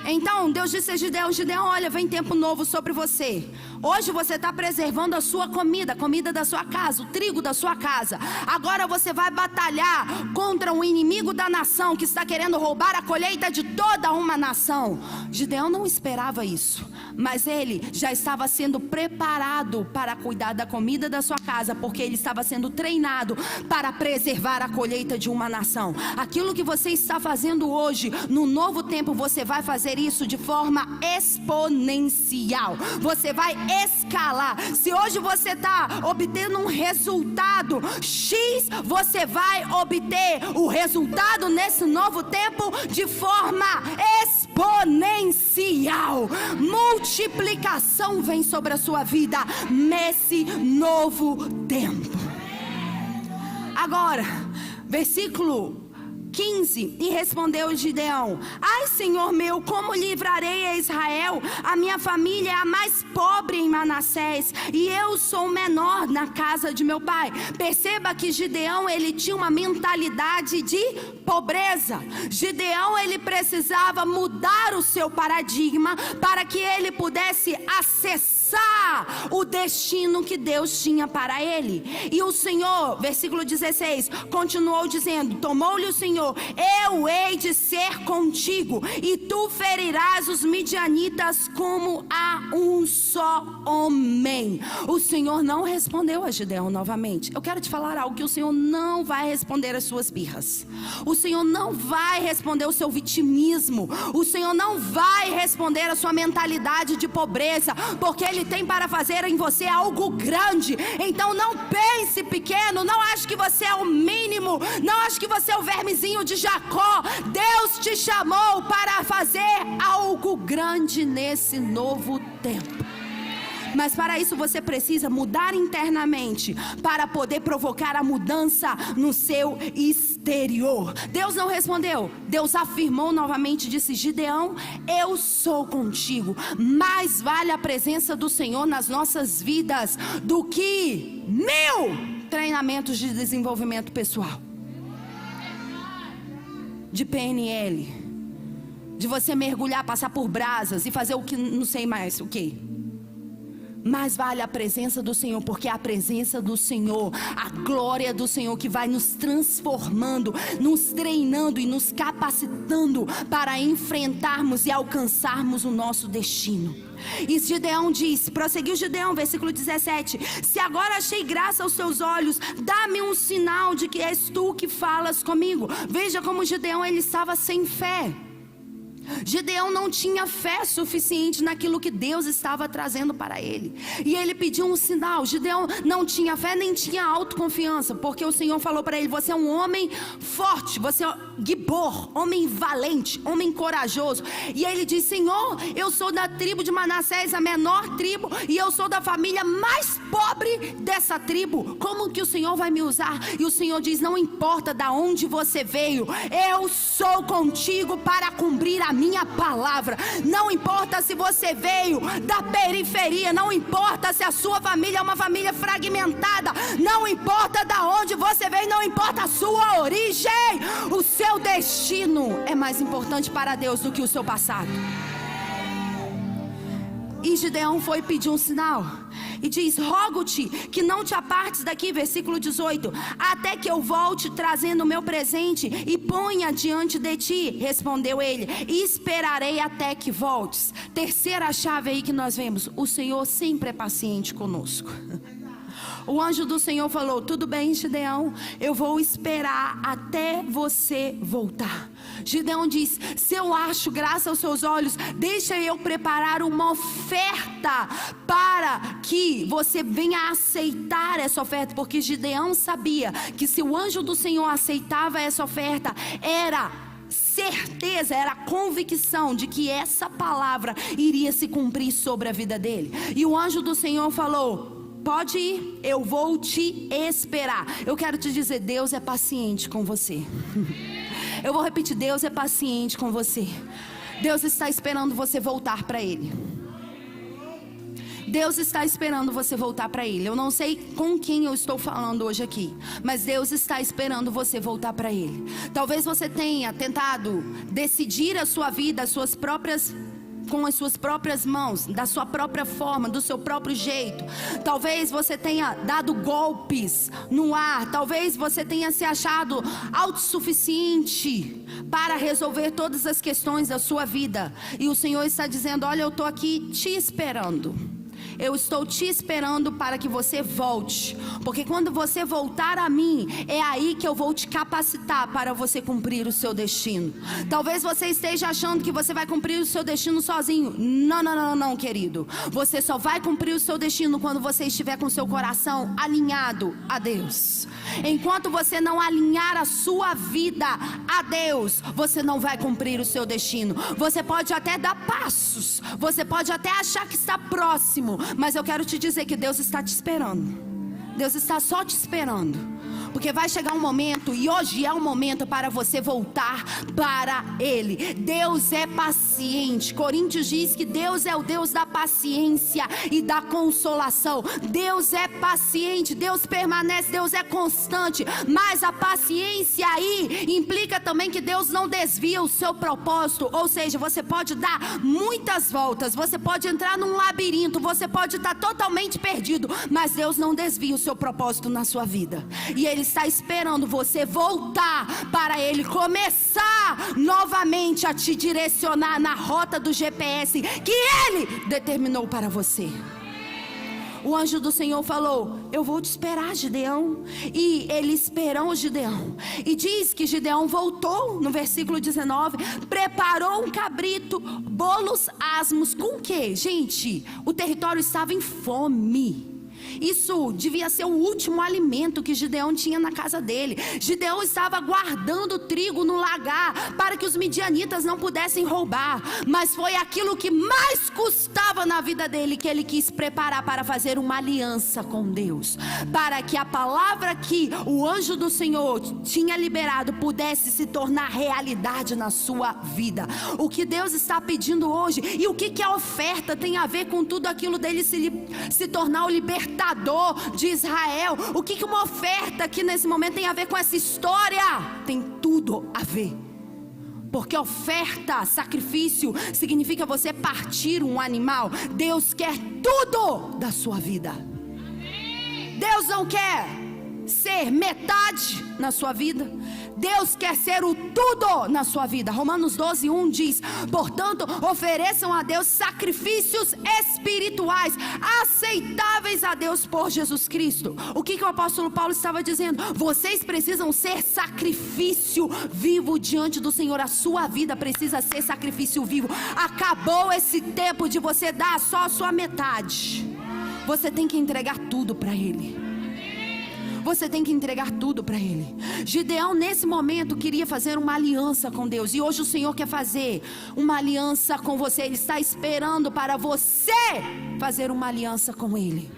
Então Deus disse a Gideão: Gideão, olha, vem tempo novo sobre você. Hoje você está preservando a sua comida, a comida da sua casa, o trigo da sua casa. Agora você vai batalhar contra um inimigo da nação que está querendo roubar a colheita de toda uma nação. Gideão não esperava isso, mas ele já estava sendo preparado para cuidar da comida da sua casa, porque ele estava sendo treinado para preservar a colheita de uma nação. Aquilo que você está fazendo hoje, no novo tempo, você vai fazer isso de forma exponencial. Você vai escalar. Se hoje você está obtendo um resultado X, você vai obter o resultado nesse novo tempo de forma exponencial. Multiplicação vem sobre a sua vida nesse novo tempo. Agora, versículo 15, e respondeu Gideão: ai, Senhor meu, como livrarei a Israel? A minha família é a mais pobre em Manassés, e eu sou o menor na casa de meu pai. Perceba que Gideão, ele tinha uma mentalidade de pobreza. Gideão, ele precisava mudar o seu paradigma para que ele pudesse acessar o destino que Deus tinha para ele. E o Senhor, versículo 16, continuou dizendo: tomou-lhe o Senhor: eu hei de ser contigo, e tu ferirás os midianitas como a um só homem. O Senhor não respondeu a Gideão novamente. Eu quero te falar algo: que o Senhor não vai responder as suas birras. O Senhor não vai responder o seu vitimismo. O Senhor não vai responder a sua mentalidade de pobreza, porque Ele tem para fazer em você algo grande. Então não pense pequeno, não ache que você é o mínimo, não ache que você é o vermezinho de Jacó. Deus te chamou para fazer algo grande nesse novo tempo. Mas para isso você precisa mudar internamente, para poder provocar a mudança no seu exterior. Deus não respondeu, Deus afirmou novamente, disse: Gideão, eu sou contigo. Mais vale a presença do Senhor nas nossas vidas do que 1000 treinamentos de desenvolvimento pessoal, de PNL, de você mergulhar, passar por brasas e fazer o que não sei mais o que. Mais vale a presença do Senhor, porque é a presença do Senhor, a glória do Senhor que vai nos transformando, nos treinando e nos capacitando para enfrentarmos e alcançarmos o nosso destino. E Gideão disse, prosseguiu Gideão, versículo 17: se agora achei graça aos teus olhos, dá-me um sinal de que és tu que falas comigo. Veja como Gideão, ele estava sem fé. Gideão não tinha fé suficiente naquilo que Deus estava trazendo para ele, e ele pediu um sinal. Gideão não tinha fé, nem tinha autoconfiança, porque o Senhor falou para ele: você é um homem forte, você é Gibor, homem valente, homem corajoso. E ele diz: Senhor, eu sou da tribo de Manassés, a menor tribo, e eu sou da família mais pobre dessa tribo. Como que o Senhor vai me usar? E o Senhor diz: não importa de onde você veio, eu sou contigo para cumprir a minha palavra. Não importa se você veio da periferia, não importa se a sua família é uma família fragmentada, não importa de onde você veio, não importa a sua origem, o seu destino é mais importante para Deus do que o seu passado. E Gideão foi pedir um sinal e diz: rogo-te que não te apartes daqui, versículo 18, até que eu volte trazendo o meu presente e ponha diante de ti. Respondeu ele: esperarei até que voltes. Terceira chave aí que nós vemos: o Senhor sempre é paciente conosco. O anjo do Senhor falou: tudo bem, Gideão, eu vou esperar até você voltar. Gideão diz: se eu acho graça aos seus olhos, deixa eu preparar uma oferta para que você venha aceitar essa oferta. Porque Gideão sabia que se o anjo do Senhor aceitava essa oferta, era certeza, era convicção de que essa palavra iria se cumprir sobre a vida dele. E o anjo do Senhor falou: pode ir, eu vou te esperar. Eu quero te dizer, Deus é paciente com você. Eu vou repetir, Deus é paciente com você. Deus está esperando você voltar para Ele. Deus está esperando você voltar para Ele. Eu não sei com quem eu estou falando hoje aqui, mas Deus está esperando você voltar para Ele. Talvez você tenha tentado decidir a sua vida, com as suas próprias mãos, da sua própria forma, do seu próprio jeito. Talvez você tenha dado golpes no ar. Talvez você tenha se achado autossuficiente para resolver todas as questões da sua vida. E o Senhor está dizendo: olha, eu estou aqui te esperando. Eu estou te esperando para que você volte, porque quando você voltar a mim, é aí que eu vou te capacitar para você cumprir o seu destino. Talvez você esteja achando que você vai cumprir o seu destino sozinho. Não, querido. Você só vai cumprir o seu destino quando você estiver com o seu coração alinhado a Deus. Enquanto você não alinhar a sua vida a Deus, você não vai cumprir o seu destino. Você pode até dar passos, você pode até achar que está próximo, mas eu quero te dizer que Deus está te esperando. Deus está só te esperando. Porque vai chegar um momento, e hoje é o momento para você voltar para Ele. Deus é paciente. Coríntios diz que Deus é o Deus da paciência e da consolação. Deus é paciente, Deus permanece, Deus é constante. Mas a paciência aí implica também que Deus não desvia o seu propósito. Ou seja, você pode dar muitas voltas, você pode entrar num labirinto, você pode estar totalmente perdido, mas Deus não desvia o seu propósito na sua vida. E Ele está esperando você voltar para Ele, começar novamente a te direcionar na rota do GPS que Ele determinou para você. o anjo do Senhor falou: eu vou te esperar, Gideão. E ele esperou Gideão. E diz que Gideão voltou, no versículo 19, preparou um cabrito, bolos asmos. Com o quê? Gente, o território estava em fome. Isso devia ser o último alimento que Gideão tinha na casa dele. Gideão estava guardando trigo no lagar para que os midianitas não pudessem roubar. Mas foi aquilo que mais custava na vida dele que ele quis preparar para fazer uma aliança com Deus, para que a palavra que o anjo do Senhor tinha liberado pudesse se tornar realidade na sua vida. O que Deus está pedindo hoje, e o que a oferta tem a ver com tudo aquilo dele se tornar o libertador de Israel? O que uma oferta aqui nesse momento tem a ver com essa história? Tem tudo a ver. Porque oferta, sacrifício, significa você partir um animal. Deus quer tudo da sua vida. Deus não quer ser metade na sua vida. Deus quer ser o tudo na sua vida. Romanos 12:1 diz: portanto, ofereçam a Deus sacrifícios espirituais, aceitáveis a Deus por Jesus Cristo. O que o apóstolo Paulo estava dizendo? Vocês precisam ser sacrifício vivo diante do Senhor. A sua vida precisa ser sacrifício vivo. Acabou esse tempo de você dar só a sua metade. Você tem que entregar tudo para Ele. Você tem que entregar tudo para Ele. Gideão nesse momento queria fazer uma aliança com Deus. E hoje o Senhor quer fazer uma aliança com você. Ele está esperando para você fazer uma aliança com Ele.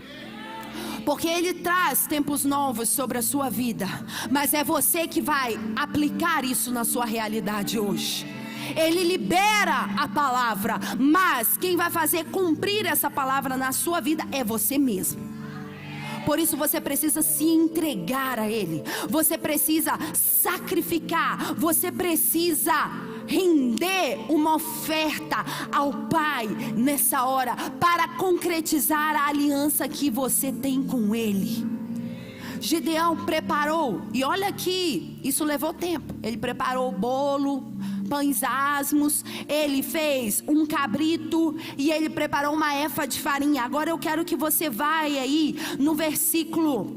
Porque Ele traz tempos novos sobre a sua vida. Mas é você que vai aplicar isso na sua realidade hoje. Ele libera a palavra, mas quem vai fazer cumprir essa palavra na sua vida é você mesmo. Por isso você precisa se entregar a Ele. Você precisa sacrificar. Você precisa render uma oferta ao Pai nessa hora, para concretizar a aliança que você tem com Ele. Gideão preparou, e olha aqui, isso levou tempo. Ele preparou o bolo, pães asmos, ele fez um cabrito e ele preparou uma efa de farinha. Agora eu quero que você vá aí no versículo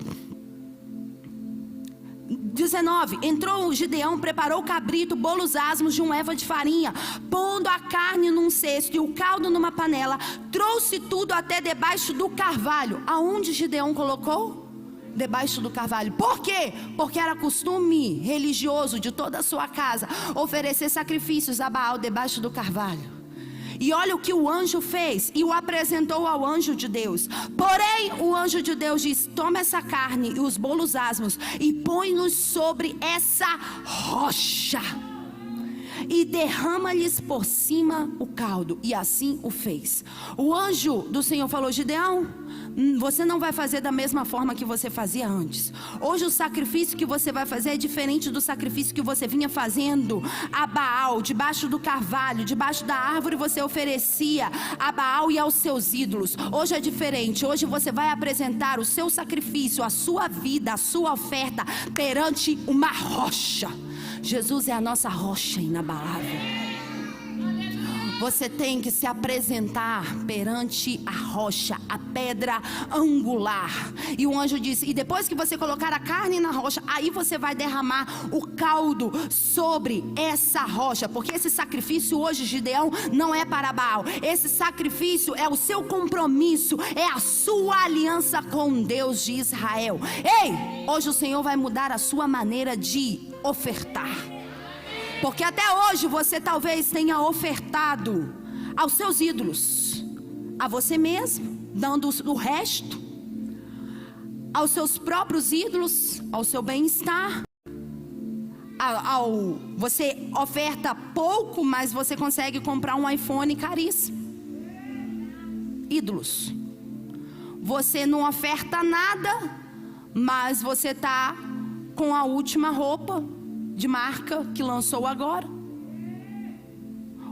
19. Entrou o Gideão, preparou o cabrito, bolos asmos de um efa de farinha, pondo a carne num cesto e o caldo numa panela, trouxe tudo até debaixo do carvalho. Aonde Gideão colocou? Debaixo do carvalho. Por quê? Porque era costume religioso de toda a sua casa oferecer sacrifícios a Baal debaixo do carvalho. E olha o que o anjo fez, e o apresentou ao anjo de Deus. Porém o anjo de Deus diz: toma essa carne e os bolos asmos e põe-nos sobre essa rocha e derrama-lhes por cima o caldo. E assim o fez. O anjo do Senhor falou: Gideão, você não vai fazer da mesma forma que você fazia antes. Hoje o sacrifício que você vai fazer é diferente do sacrifício que você vinha fazendo a Baal, debaixo do carvalho, debaixo da árvore você oferecia a Baal e aos seus ídolos. Hoje é diferente. Hoje você vai apresentar o seu sacrifício, a sua vida, a sua oferta perante uma rocha. Jesus é a nossa rocha inabalável. Você tem que se apresentar perante a rocha, a pedra angular. E o anjo disse: e depois que você colocar a carne na rocha, aí você vai derramar o caldo sobre essa rocha. Porque esse sacrifício hoje, Gideão, não é para Baal. Esse sacrifício é o seu compromisso, é a sua aliança com Deus de Israel. Ei, hoje o Senhor vai mudar a sua maneira de ofertar. Porque até hoje você talvez tenha ofertado aos seus ídolos, a você mesmo, dando o resto, aos seus próprios ídolos, ao seu bem-estar. Você oferta pouco, mas você consegue comprar um iPhone caríssimo. Ídolos. Você não oferta nada, mas você está com a última roupa de marca que lançou agora.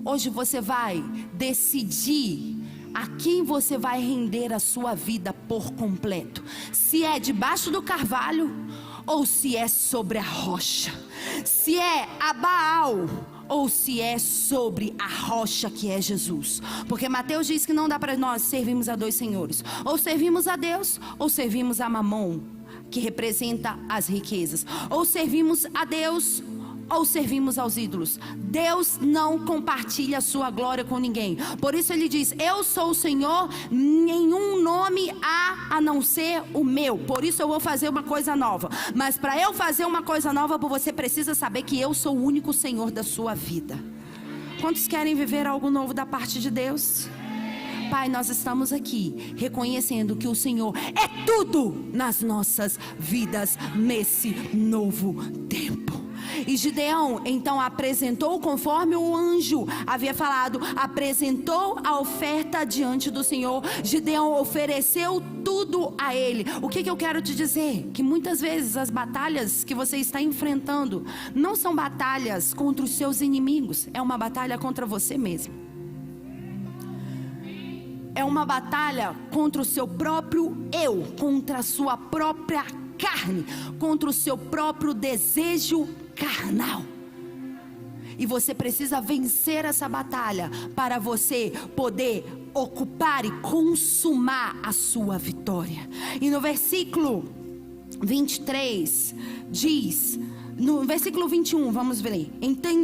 Hoje você vai decidir a quem você vai render a sua vida por completo. Se é debaixo do carvalho ou se é sobre a rocha. Se é a Baal ou se é sobre a rocha que é Jesus. Porque Mateus diz que não dá para nós servirmos a dois senhores. Ou servimos a Deus, ou servimos a Mamon, que representa as riquezas. Ou servimos a Deus, ou servimos aos ídolos. Deus não compartilha a sua glória com ninguém. Por isso ele diz: eu sou o Senhor, nenhum nome há a não ser o meu. Por isso eu vou fazer uma coisa nova. Mas para eu fazer uma coisa nova, você precisa saber que eu sou o único Senhor da sua vida. Quantos querem viver algo novo da parte de Deus? Pai, nós estamos aqui reconhecendo que o Senhor é tudo nas nossas vidas nesse novo tempo. E Gideão então apresentou, conforme o anjo havia falado, apresentou a oferta diante do Senhor. Gideão ofereceu tudo a ele. O que eu quero te dizer? Que muitas vezes as batalhas que você está enfrentando não são batalhas contra os seus inimigos, é uma batalha contra você mesmo. É uma batalha contra o seu próprio eu, contra a sua própria carne, contra o seu próprio desejo carnal. E você precisa vencer essa batalha para você poder ocupar e consumar a sua vitória. E no versículo 23 diz, no versículo 21, vamos ver: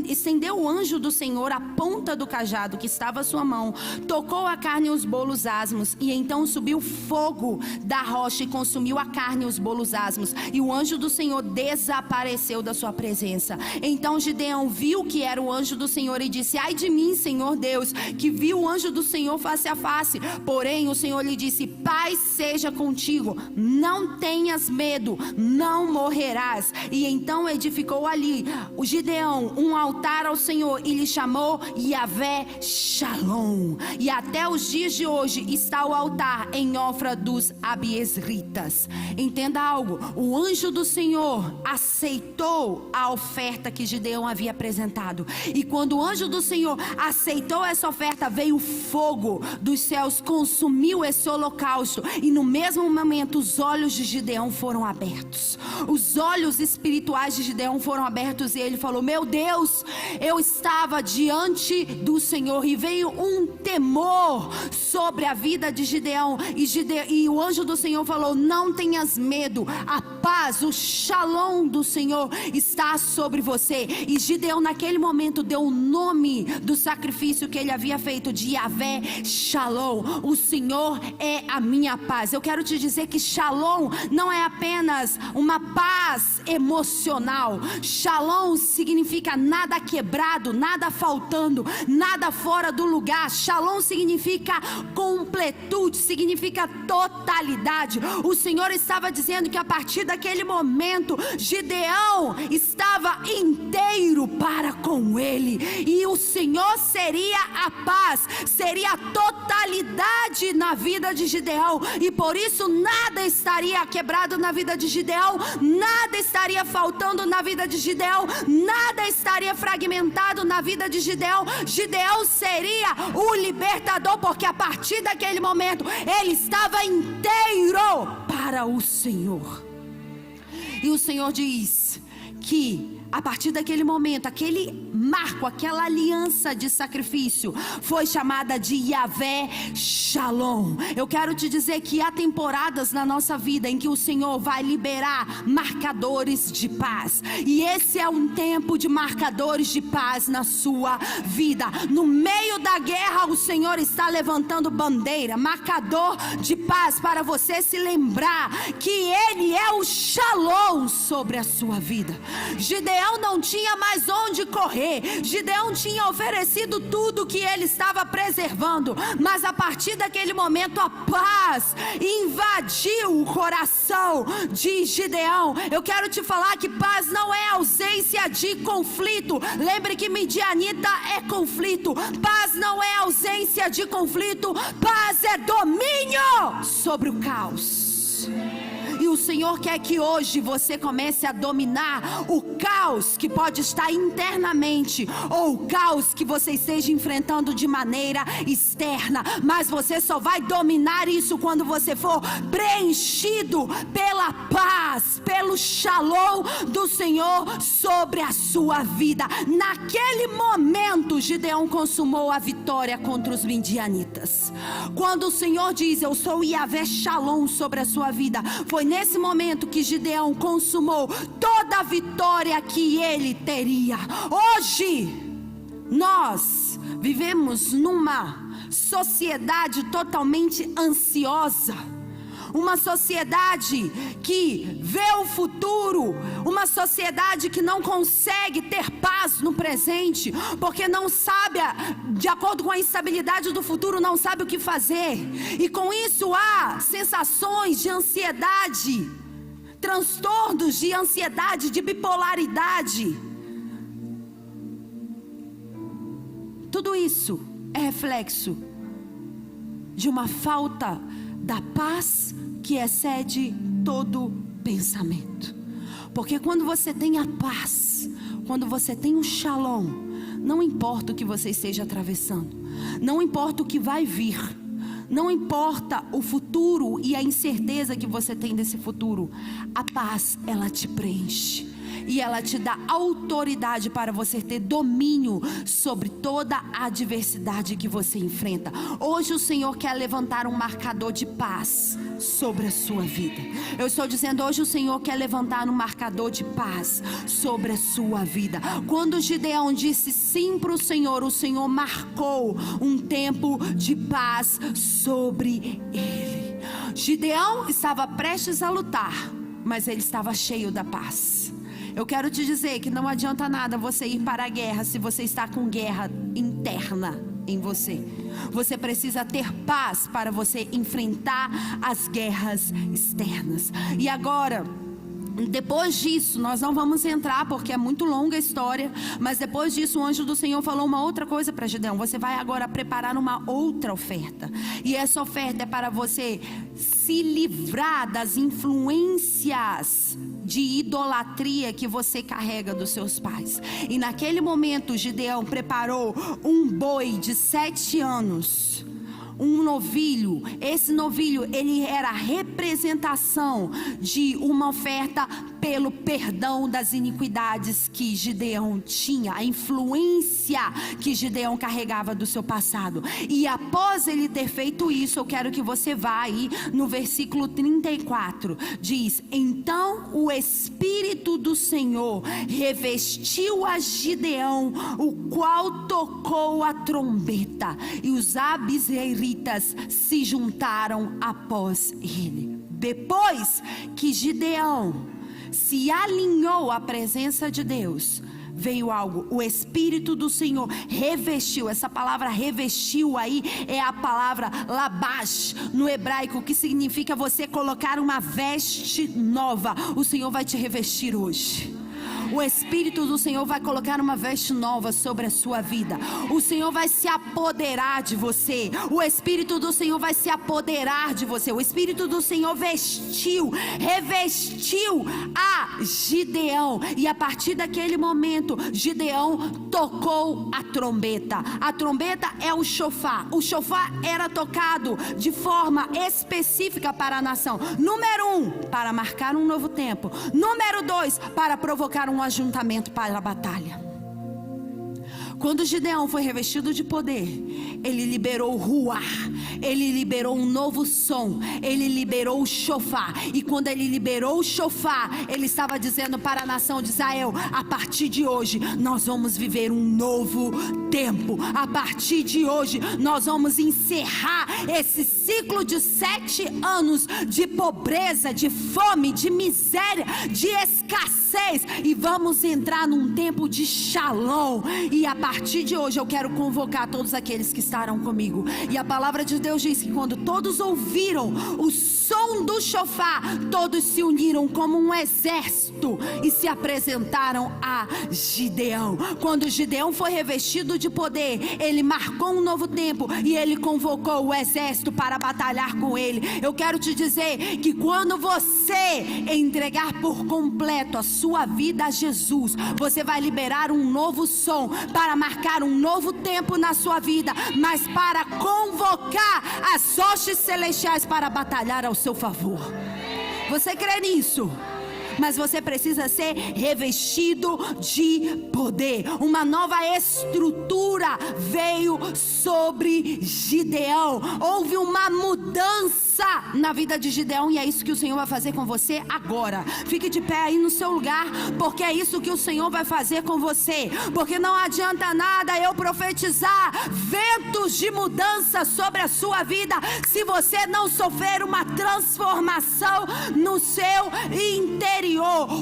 estendeu o anjo do Senhor a ponta do cajado que estava à sua mão, tocou a carne e os bolos asmos, e então subiu fogo da rocha e consumiu a carne e os bolos asmos, e o anjo do Senhor desapareceu da sua presença. Então Gideão viu que era o anjo do Senhor e disse: ai de mim, Senhor Deus, que vi o anjo do Senhor face a face. Porém o Senhor lhe disse: paz seja contigo, não tenhas medo, não morrerás. E então edificou ali o Gideão um altar ao Senhor e lhe chamou Yahvé Shalom. E até os dias de hoje está o altar em Ofra dos Abiesritas. Entenda algo: o anjo do Senhor aceitou a oferta que Gideão havia apresentado. E quando o anjo do Senhor aceitou essa oferta, veio fogo dos céus, consumiu esse holocausto. E no mesmo momento os olhos de Gideão foram abertos. Os olhos espirituais de Gideão foram abertos e ele falou: meu Deus, eu estava diante do Senhor. E veio um temor sobre a vida de Gideão. E o anjo do Senhor falou: não tenhas medo, a paz, o Shalom do Senhor está sobre você. E Gideão naquele momento deu o nome do sacrifício que ele havia feito de Yahvé Shalom. O Senhor é a minha paz. Eu quero te dizer que Shalom não é apenas uma paz emocional. Shalom significa nada quebrado, nada faltando, nada fora do lugar. Shalom significa completude, significa totalidade. O Senhor estava dizendo que a partir daquele momento Gideão estava inteiro para com ele, e o Senhor seria a paz, seria a totalidade na vida de Gideão. E por isso nada estaria quebrado na vida de Gideão, nada estaria faltando na vida de Gideão, nada estaria fragmentado na vida de Gideão. Gideão seria o libertador, porque a partir daquele momento ele estava inteiro para o Senhor. E o Senhor diz que a partir daquele momento, aquele marco, aquela aliança de sacrifício foi chamada de Yahvé Shalom. Eu quero te dizer que há temporadas na nossa vida em que o Senhor vai liberar marcadores de paz. E esse é um tempo de marcadores de paz na sua vida. No meio da guerra, o Senhor está levantando bandeira, marcador de paz, para você se lembrar que Ele é o Shalom sobre a sua vida. Gideão não tinha mais onde correr. Gideão tinha oferecido tudo que ele estava preservando, mas a partir daquele momento a paz invadiu o coração de Gideão. Eu quero te falar que paz não é ausência de conflito. Lembre que Midianita é conflito. Paz não é ausência de conflito. Paz é domínio sobre o caos. Deus. E o Senhor quer que hoje você comece a dominar o caos que pode estar internamente, ou o caos que você esteja enfrentando de maneira externa. Mas você só vai dominar isso quando você for preenchido pela paz, pelo shalom do Senhor sobre a sua vida. Naquele momento, Gideão consumou a vitória contra os midianitas. Quando o Senhor diz: eu sou Yahvé Shalom sobre a sua vida, foi nesse momento que Gideão consumou toda a vitória que ele teria. Hoje nós vivemos numa sociedade totalmente ansiosa, uma sociedade que vê o futuro, uma sociedade que não consegue ter paz no presente, porque não sabe, de acordo com a instabilidade do futuro, não sabe o que fazer. E com isso há sensações de ansiedade, transtornos de ansiedade, de bipolaridade. Tudo isso é reflexo de uma falta da paz que excede todo pensamento. Porque quando você tem a paz, quando você tem o shalom, não importa o que você esteja atravessando, não importa o que vai vir, não importa o futuro e a incerteza que você tem desse futuro, a paz, ela te preenche. E ela te dá autoridade para você ter domínio sobre toda a adversidade que você enfrenta. Hoje o Senhor quer levantar um marcador de paz sobre a sua vida. Eu estou dizendo, hoje o Senhor quer levantar um marcador de paz sobre a sua vida. Quando Gideão disse sim para o Senhor marcou um tempo de paz sobre ele. Gideão estava prestes a lutar, mas ele estava cheio da paz. Eu quero te dizer que não adianta nada você ir para a guerra se você está com guerra interna em você. Você precisa ter paz para você enfrentar as guerras externas. E agora, depois disso, nós não vamos entrar porque é muito longa a história, mas depois disso o anjo do Senhor falou uma outra coisa para Gideão: você vai agora preparar uma outra oferta, e essa oferta é para você se livrar das influências de idolatria que você carrega dos seus pais. E naquele momento Gideão preparou um boi de 7 anos, um novilho. Esse novilho, ele era a representação de uma oferta pelo perdão das iniquidades que Gideão tinha, a influência que Gideão carregava do seu passado. E após ele ter feito isso, eu quero que você vá aí no versículo 34, diz: então o Espírito do Senhor revestiu a Gideão, o qual tocou a trombeta, e os abiseritas se juntaram após ele. Depois que Gideão se alinhou à presença de Deus, veio algo. O Espírito do Senhor revestiu. Essa palavra revestiu aí é a palavra labash no hebraico, que significa você colocar uma veste nova. O Senhor vai te revestir hoje. O Espírito do Senhor vai colocar uma veste nova sobre a sua vida. O Senhor vai se apoderar de você. O Espírito do Senhor vai se apoderar de você. O Espírito do Senhor revestiu a Gideão. E a partir daquele momento, Gideão tocou a trombeta. A trombeta é o shofar. O shofar era tocado de forma específica para a nação. Número 1, para marcar um novo tempo. Número 2, para provocar um ajuntamento para a batalha. Quando Gideão foi revestido de poder, ele liberou o ruar, ele liberou um novo som, ele liberou o shofar. E quando ele liberou o shofar, ele estava dizendo para a nação de Israel: a partir de hoje nós vamos viver um novo tempo. A partir de hoje nós vamos encerrar esse ciclo de 7 anos de pobreza, de fome, de miséria, de escassez, e vamos entrar num tempo de shalom. E a partir de hoje eu quero convocar todos aqueles que estarão comigo. E a palavra de Deus diz que quando todos ouviram o som do do chofar, todos se uniram como um exército e se apresentaram a Gideão. Quando Gideão foi revestido de poder, ele marcou um novo tempo e ele convocou o exército para batalhar com ele. Eu quero te dizer que quando você entregar por completo a sua vida a Jesus, você vai liberar um novo som para marcar um novo tempo na sua vida, mas para convocar as hostes celestiais para batalhar ao seu favor. Você crê nisso? Mas você precisa ser revestido de poder. Uma nova estrutura veio sobre Gideão. Houve uma mudança na vida de Gideão, e é isso que o Senhor vai fazer com você agora. Fique de pé aí no seu lugar, porque é isso que o Senhor vai fazer com você. Porque não adianta nada eu profetizar ventos de mudança sobre a sua vida se você não sofrer uma transformação no seu interior.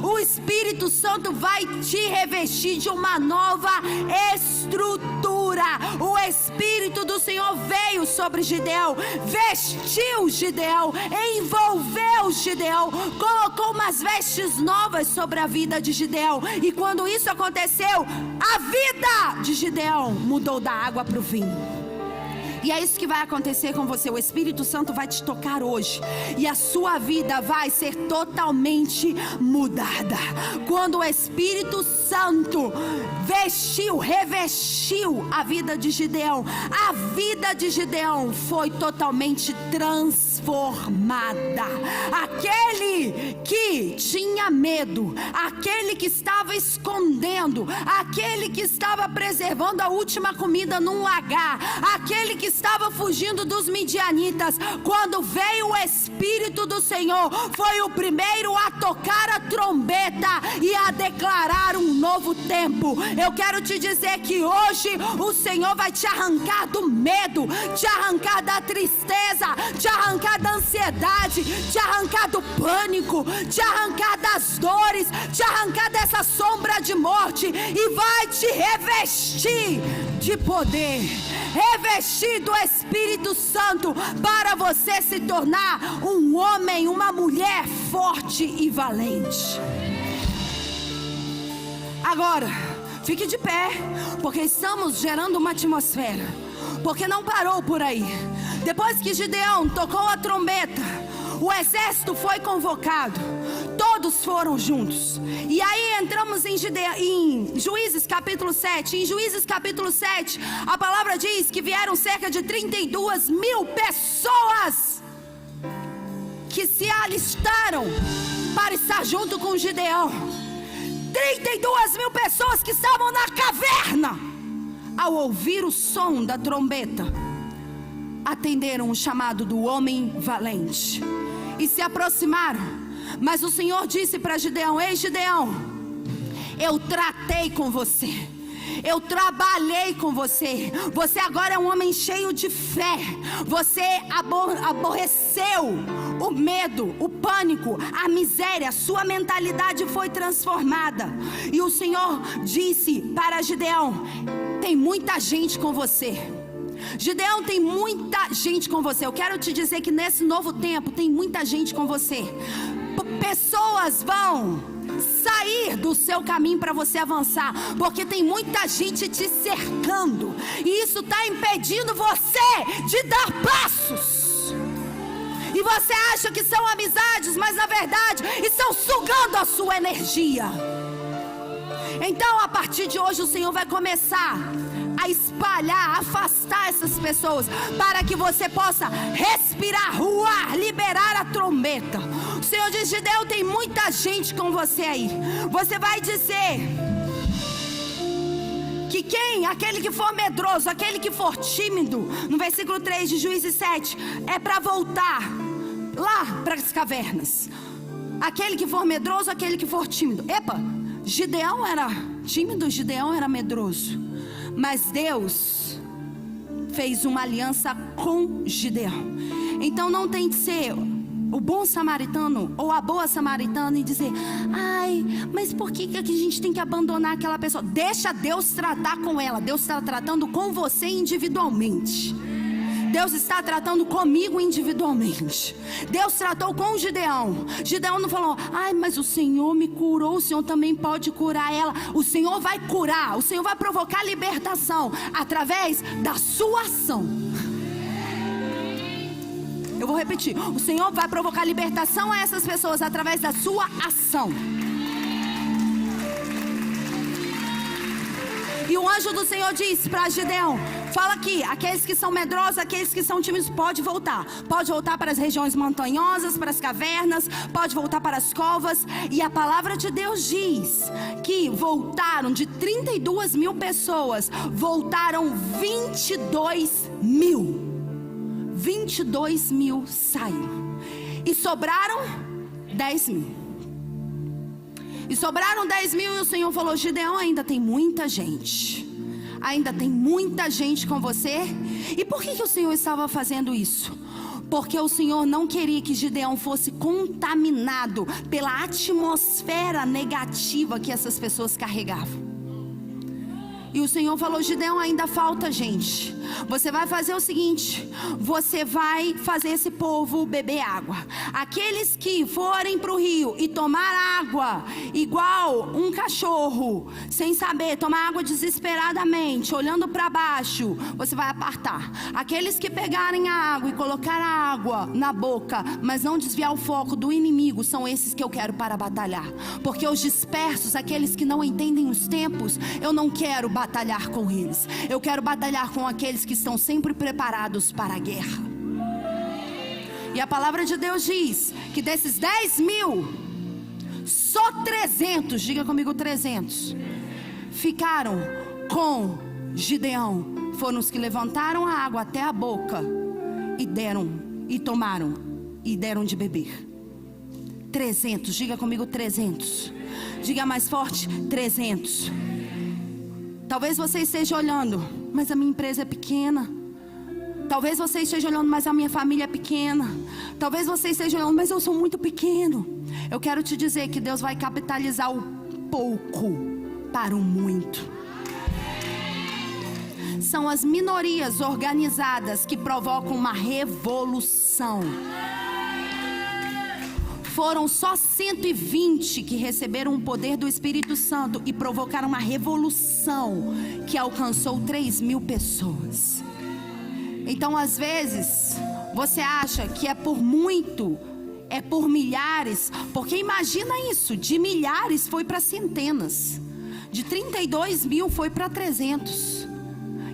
O Espírito Santo vai te revestir de uma nova estrutura. O Espírito do Senhor veio sobre Gideão, vestiu Gideão, envolveu Gideão, colocou umas vestes novas sobre a vida de Gideão. E quando isso aconteceu, a vida de Gideão mudou da água para o vinho. E é isso que vai acontecer com você. O Espírito Santo vai te tocar hoje, e a sua vida vai ser totalmente mudada. Quando o Espírito Santo revestiu a vida de Gideão, a vida de Gideão foi totalmente transformada. Aquele que tinha medo, aquele que estava escondendo, aquele que estava preservando a última comida num lagar, aquele que estava fugindo dos midianitas, quando veio o Espírito do Senhor, foi o primeiro a tocar a trombeta e a declarar um novo tempo. Eu quero te dizer que hoje o Senhor vai te arrancar do medo, te arrancar da tristeza, te arrancar da ansiedade, te arrancar do pânico, te arrancar das dores, te arrancar dessa sombra de morte, e vai te revestir de poder, revestir do Espírito Santo, para você se tornar um homem, uma mulher forte e valente. Agora, fique de pé, porque estamos gerando uma atmosfera, porque não parou por aí. Depois que Gideão tocou a trombeta, o exército foi convocado, todos foram juntos. E aí entramos em Juízes capítulo 7. Em Juízes capítulo 7, a palavra diz que vieram cerca de 32 mil pessoas que se alistaram para estar junto com Gideão. 32 mil pessoas que estavam na caverna, ao ouvir o som da trombeta, atenderam o chamado do homem valente e se aproximaram. Mas o Senhor disse para Gideão: ei Gideão, eu tratei com você, eu trabalhei com você. Você agora é um homem cheio de fé. Você aborreceu o medo, o pânico, a miséria. Sua mentalidade foi transformada. E o Senhor disse para Gideão: tem muita gente com você. Gideão, tem muita gente com você. Eu quero te dizer que nesse novo tempo tem muita gente com você. Pessoas vão sair do seu caminho para você avançar, porque tem muita gente te cercando, e isso está impedindo você de dar passos. E você acha que são amizades, mas na verdade estão sugando a sua energia. Então, a partir de hoje, o Senhor vai começar a espalhar, a afastar essas pessoas, para que você possa respirar o ar, liberar a trombeta. O Senhor diz: Gideão, tem muita gente com você aí. Você vai dizer que aquele que for medroso, aquele que for tímido, no versículo 3 de Juízes 7, é para voltar lá para as cavernas. Aquele que for medroso, aquele que for tímido. Epa, Gideão era tímido, Gideão era medroso, mas Deus fez uma aliança com Gideão. Então não tem que ser o bom samaritano ou a boa samaritana e dizer: ai, mas por que a gente tem que abandonar aquela pessoa? Deixa Deus tratar com ela. Deus está tratando com você individualmente. Deus está tratando comigo individualmente. Deus tratou com Gideão. Gideão não falou: ai, mas o Senhor me curou, o Senhor também pode curar ela. O Senhor vai curar, o Senhor vai provocar libertação através da sua ação. Eu vou repetir: o Senhor vai provocar libertação a essas pessoas através da sua ação. E o anjo do Senhor diz para Gideão: fala aqui, aqueles que são medrosos, aqueles que são tímidos, pode voltar para as regiões montanhosas, para as cavernas, pode voltar para as covas. E a palavra de Deus diz que voltaram de 32 mil pessoas, voltaram 22 mil saíram, e sobraram 10 mil. E sobraram 10 mil, e o Senhor falou: Gideão, ainda tem muita gente. Ainda tem muita gente com você. E por que o Senhor estava fazendo isso? Porque o Senhor não queria que Gideão fosse contaminado pela atmosfera negativa que essas pessoas carregavam. E o Senhor falou: Gideão, ainda falta gente. Você vai fazer o seguinte: você vai fazer esse povo beber água. Aqueles que forem para o rio e tomar água igual um cachorro, sem saber, tomar água desesperadamente, olhando para baixo, você vai apartar. Aqueles que pegarem a água e colocar a água na boca, mas não desviar o foco do inimigo, são esses que eu quero para batalhar. Porque os dispersos, aqueles que não entendem os tempos, eu não quero batalhar com eles. Eu quero batalhar com aqueles que estão sempre preparados para a guerra. E a palavra de Deus diz que desses 10 mil, só 300, diga comigo 300, ficaram com Gideão. Foram os que levantaram a água até a boca e deram, e tomaram, e deram de beber. 300, diga comigo 300. Diga mais forte: 300. Talvez você esteja olhando: mas a minha empresa é pequena. Talvez você esteja olhando: mas a minha família é pequena. Talvez você esteja olhando: mas eu sou muito pequeno. Eu quero te dizer que Deus vai capitalizar o pouco para o muito. São as minorias organizadas que provocam uma revolução. Foram só 120 que receberam o poder do Espírito Santo e provocaram uma revolução que alcançou 3 mil pessoas. Então, às vezes, você acha que é por muito, é por milhares, porque imagina isso: de milhares foi para centenas, de 32 mil foi para 300.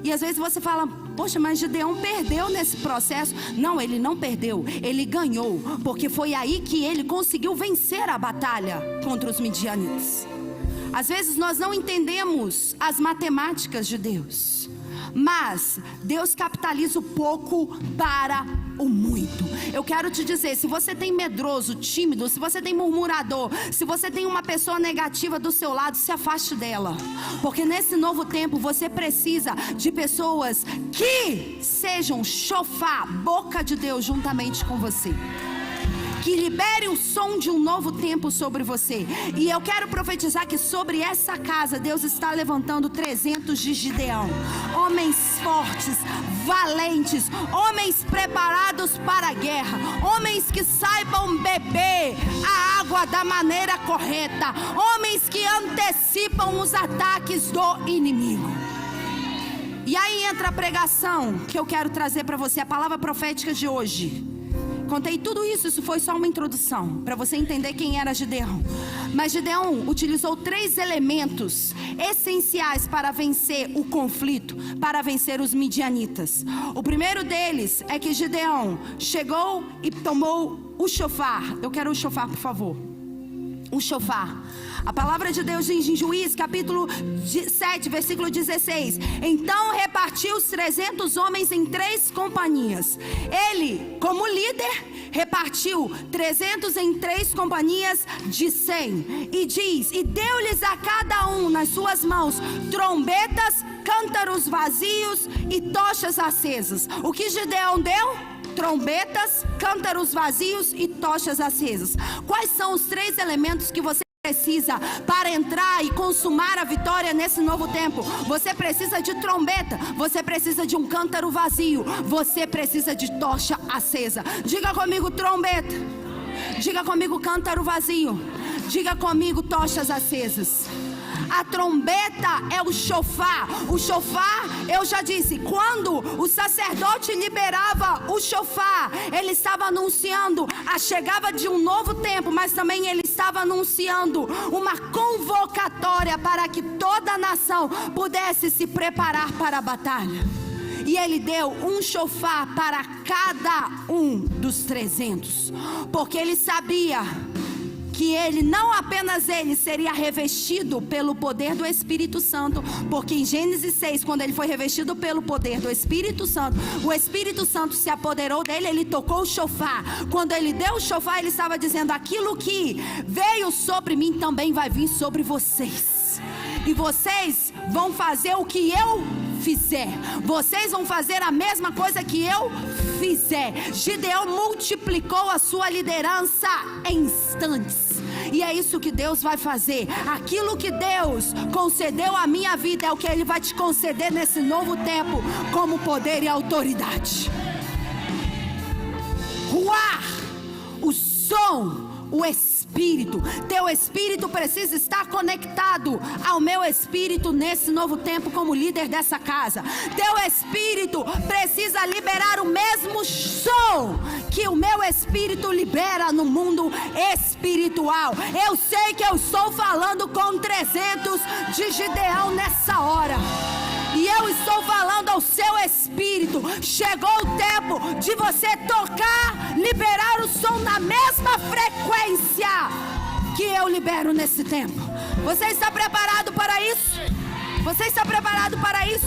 E às vezes você fala: poxa, mas Gideão perdeu nesse processo. Não, ele não perdeu, ele ganhou, porque foi aí que ele conseguiu vencer a batalha contra os midianitas. Às vezes nós não entendemos as matemáticas de Deus, mas Deus capitaliza o pouco para o muito. Eu quero te dizer: se você tem medroso, tímido, se você tem murmurador, se você tem uma pessoa negativa do seu lado, se afaste dela. Porque nesse novo tempo você precisa de pessoas que sejam chofar, boca de Deus juntamente com você, que libere o som de um novo tempo sobre você. E eu quero profetizar que sobre essa casa Deus está levantando 300 de Gideão. Homens fortes, valentes, homens preparados para a guerra, homens que saibam beber a água da maneira correta, homens que antecipam os ataques do inimigo. E aí entra a pregação que eu quero trazer para você, a palavra profética de hoje. Contei tudo isso, isso foi só uma introdução para você entender quem era Gideão. Mas Gideão utilizou 3 elementos essenciais para vencer o conflito, para vencer os midianitas. O primeiro deles é que Gideão chegou e tomou o chofar. Eu quero o chofar, por favor. O chofar. A palavra de Deus diz em Juízes capítulo 7, versículo 16: então repartiu os 300 homens em 3 companhias. Ele, como líder, repartiu 300 em 3 companhias de 100. E diz: e deu-lhes a cada um nas suas mãos trombetas, cântaros vazios e tochas acesas. O que Gideão deu? Trombetas, cântaros vazios e tochas acesas. Quais são os 3 elementos que você precisa para entrar e consumar a vitória nesse novo tempo? Você precisa de trombeta, você precisa de um cântaro vazio, você precisa de tocha acesa. Diga comigo trombeta, diga comigo cântaro vazio, diga comigo tochas acesas. A trombeta é o chofar. O chofar, eu já disse, quando o sacerdote liberava o chofar, ele estava anunciando a chegada de um novo tempo, mas também ele estava anunciando uma convocatória para que toda a nação pudesse se preparar para a batalha. E ele deu um chofar para cada um dos 300, porque ele sabia que ele, não apenas ele, seria revestido pelo poder do Espírito Santo, porque em Gênesis 6, quando ele foi revestido pelo poder do Espírito Santo, o Espírito Santo se apoderou dele, ele tocou o chofar. Quando ele deu o chofar, ele estava dizendo: aquilo que veio sobre mim também vai vir sobre vocês, e vocês vão fazer o que eu fizer, vocês vão fazer a mesma coisa que eu fizer. Gideão multiplicou a sua liderança em instantes, e é isso que Deus vai fazer. Aquilo que Deus concedeu à minha vida é o que Ele vai te conceder nesse novo tempo, como poder e autoridade. O ar, o som, o Espírito. Teu espírito precisa estar conectado ao meu espírito nesse novo tempo, como líder dessa casa. Teu espírito precisa liberar o mesmo som que o meu espírito libera no mundo espiritual. Eu sei que eu estou falando com 300 de Gideão nessa hora, e eu estou falando ao seu espírito. Chegou o tempo de você tocar, liberar o som na mesma frequência que eu libero nesse tempo. Você está preparado para isso? Você está preparado para isso?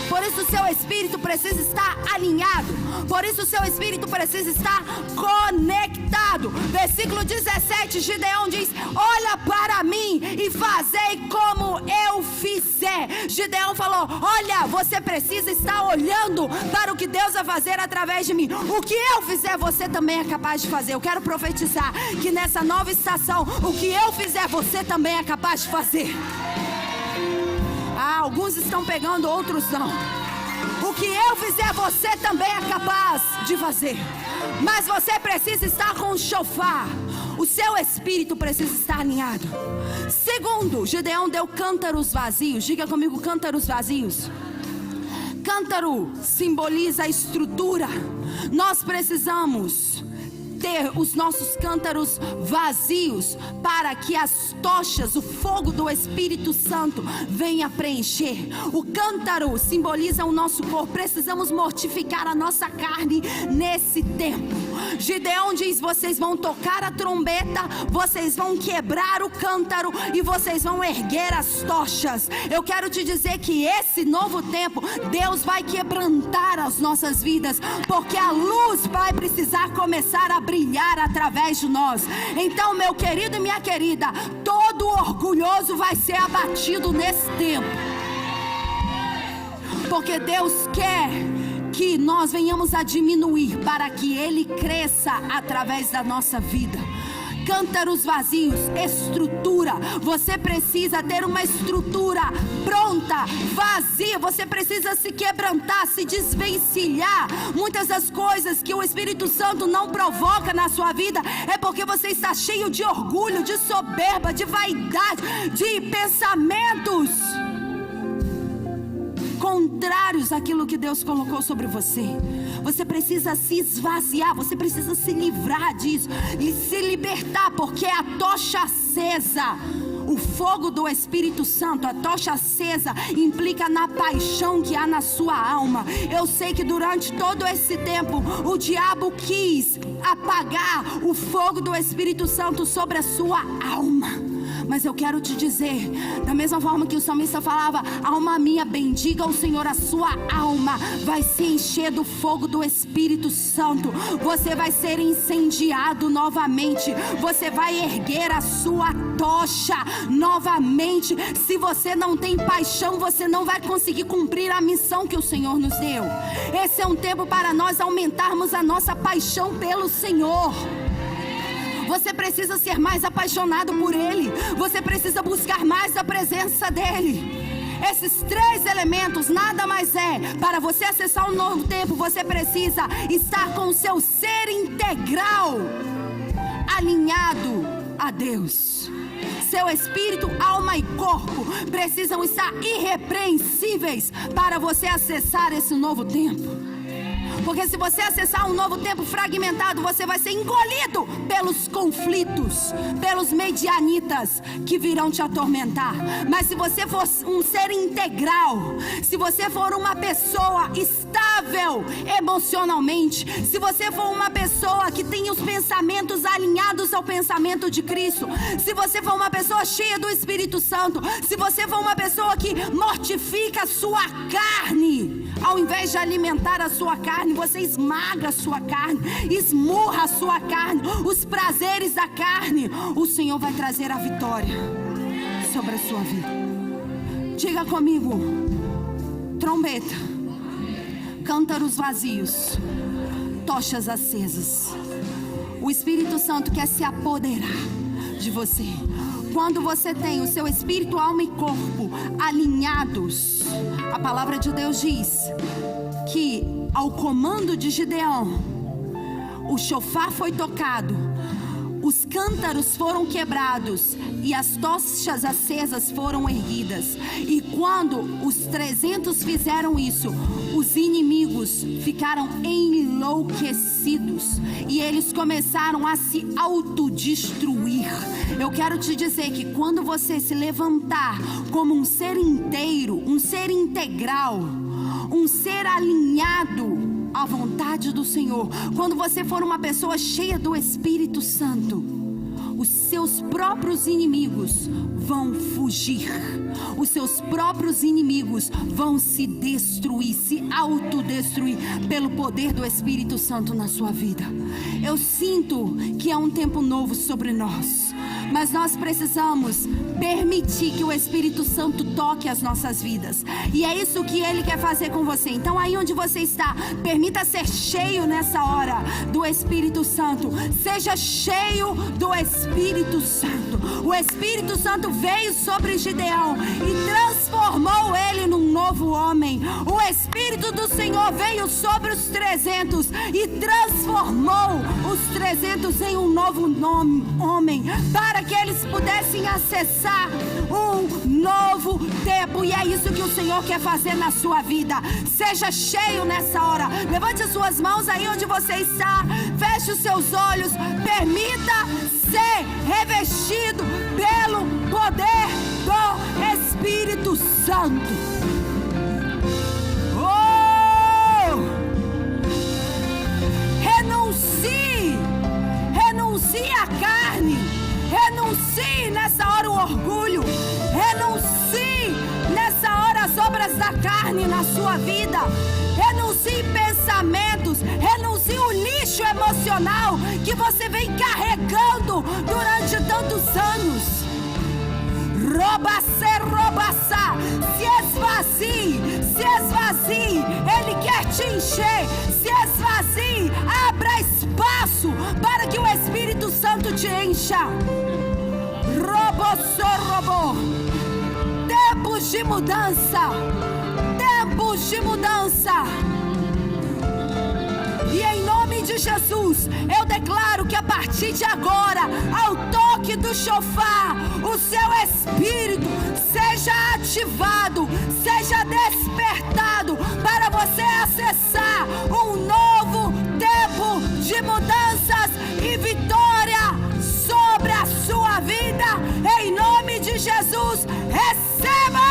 Por isso o seu espírito precisa estar alinhado. Por isso o seu espírito precisa estar conectado. Versículo 17, Gideão diz: olha para mim e fazei como eu fizer. Gideão falou: olha, você precisa estar olhando para o que Deus vai fazer através de mim. O que eu fizer, você também é capaz de fazer. Eu quero profetizar que nessa nova estação, o que eu fizer, você também é capaz de fazer. Alguns estão pegando, outros não. O que eu fizer, você também é capaz de fazer. Mas você precisa estar com o chofar. O seu espírito precisa estar alinhado. Segundo, Gideão deu cântaros vazios. Diga comigo, cântaros vazios. Cântaro simboliza a estrutura. Nós precisamos ter os nossos cântaros vazios para que as tochas, o fogo do Espírito Santo venha preencher. O cântaro simboliza o nosso corpo. Precisamos mortificar a nossa carne nesse tempo. Gideão diz: vocês vão tocar a trombeta, vocês vão quebrar o cântaro e vocês vão erguer as tochas. Eu quero te dizer que esse novo tempo, Deus vai quebrantar as nossas vidas, porque a luz vai precisar começar a brilhar através de nós. Então, meu querido e minha querida, todo orgulhoso vai ser abatido nesse tempo, porque Deus quer que nós venhamos a diminuir para que Ele cresça através da nossa vida. Cântaros vazios, estrutura. Você precisa ter uma estrutura pronta, vazia. Você precisa se quebrantar, se desvencilhar. Muitas das coisas que o Espírito Santo não provoca na sua vida é porque você está cheio de orgulho, de soberba, de vaidade, de pensamentos contrários àquilo que Deus colocou sobre você. Você precisa se esvaziar, você precisa se livrar disso e se libertar, porque a tocha acesa, o fogo do Espírito Santo, a tocha acesa implica na paixão que há na sua alma. Eu sei que durante todo esse tempo o diabo quis apagar o fogo do Espírito Santo sobre a sua alma. Mas eu quero te dizer, da mesma forma que o salmista falava: alma minha, bendiga o Senhor, a sua alma vai se encher do fogo do Espírito Santo. Você vai ser incendiado novamente. Você vai erguer a sua tocha novamente. Se você não tem paixão, você não vai conseguir cumprir a missão que o Senhor nos deu. Esse é um tempo para nós aumentarmos a nossa paixão pelo Senhor. Você precisa ser mais apaixonado por Ele. Você precisa buscar mais a presença dEle. Esses 3 elementos nada mais é. Para você acessar um novo tempo, você precisa estar com o seu ser integral alinhado a Deus. Seu espírito, alma e corpo precisam estar irrepreensíveis para você acessar esse novo tempo. Porque se você acessar um novo tempo fragmentado, você vai ser engolido pelos conflitos, pelos medianitas que virão te atormentar. Mas se você for um ser integral, se você for uma pessoa estável emocionalmente, se você for uma pessoa que tem os pensamentos alinhados ao pensamento de Cristo, se você for uma pessoa cheia do Espírito Santo, se você for uma pessoa que mortifica a sua carne, ao invés de alimentar a sua carne, você esmaga a sua carne, esmurra a sua carne, os prazeres da carne, o Senhor vai trazer a vitória sobre a sua vida. Diga comigo: trombeta, cântaros vazios, tochas acesas. O Espírito Santo quer se apoderar de você. Quando você tem o seu espírito, alma e corpo alinhados, a palavra de Deus diz que ao comando de Gideão, o chofar foi tocado, os cântaros foram quebrados e as tochas acesas foram erguidas. E quando os 300 fizeram isso, os inimigos ficaram enlouquecidos e eles começaram a se autodestruir. Eu quero te dizer que quando você se levantar como um ser inteiro, um ser integral, um ser alinhado à vontade do Senhor, quando você for uma pessoa cheia do Espírito Santo, os seus próprios inimigos vão fugir. Os seus próprios inimigos vão se destruir, se autodestruir pelo poder do Espírito Santo na sua vida. Eu sinto que é um tempo novo sobre nós, mas nós precisamos permitir que o Espírito Santo toque as nossas vidas. E é isso que Ele quer fazer com você. Então aí onde você está, permita ser cheio nessa hora do Espírito Santo. Seja cheio do Espírito Santo. O Espírito Santo veio sobre Gideão e transformou ele num novo homem. O Espírito do Senhor veio sobre os 300 e transformou os 300 em um novo homem, para que eles pudessem acessar um novo tempo. E é isso que o Senhor quer fazer na sua vida. Seja cheio nessa hora. Levante as suas mãos aí onde você está. Feche os seus olhos. Permita ser revestido pelo poder do Espírito Santo. Oh! Renuncie à carne. Renuncie nessa hora o orgulho. Renuncie nessa hora as obras da carne na sua vida. Renuncie pensamentos. Renuncie o lixo emocional que você vem carregando durante tantos anos. Robaçá, se esvazie, Ele quer te encher. Se esvazie, abra espaço para que o Espírito Santo te encha. Robô, tempos de mudança, e em nome de Jesus, eu declaro que a partir de agora, ao toque do chofar, o seu espírito seja ativado, seja despertado, para você acessar um novo tempo de mudanças e vitória sobre a sua vida. Em nome de Jesus, receba!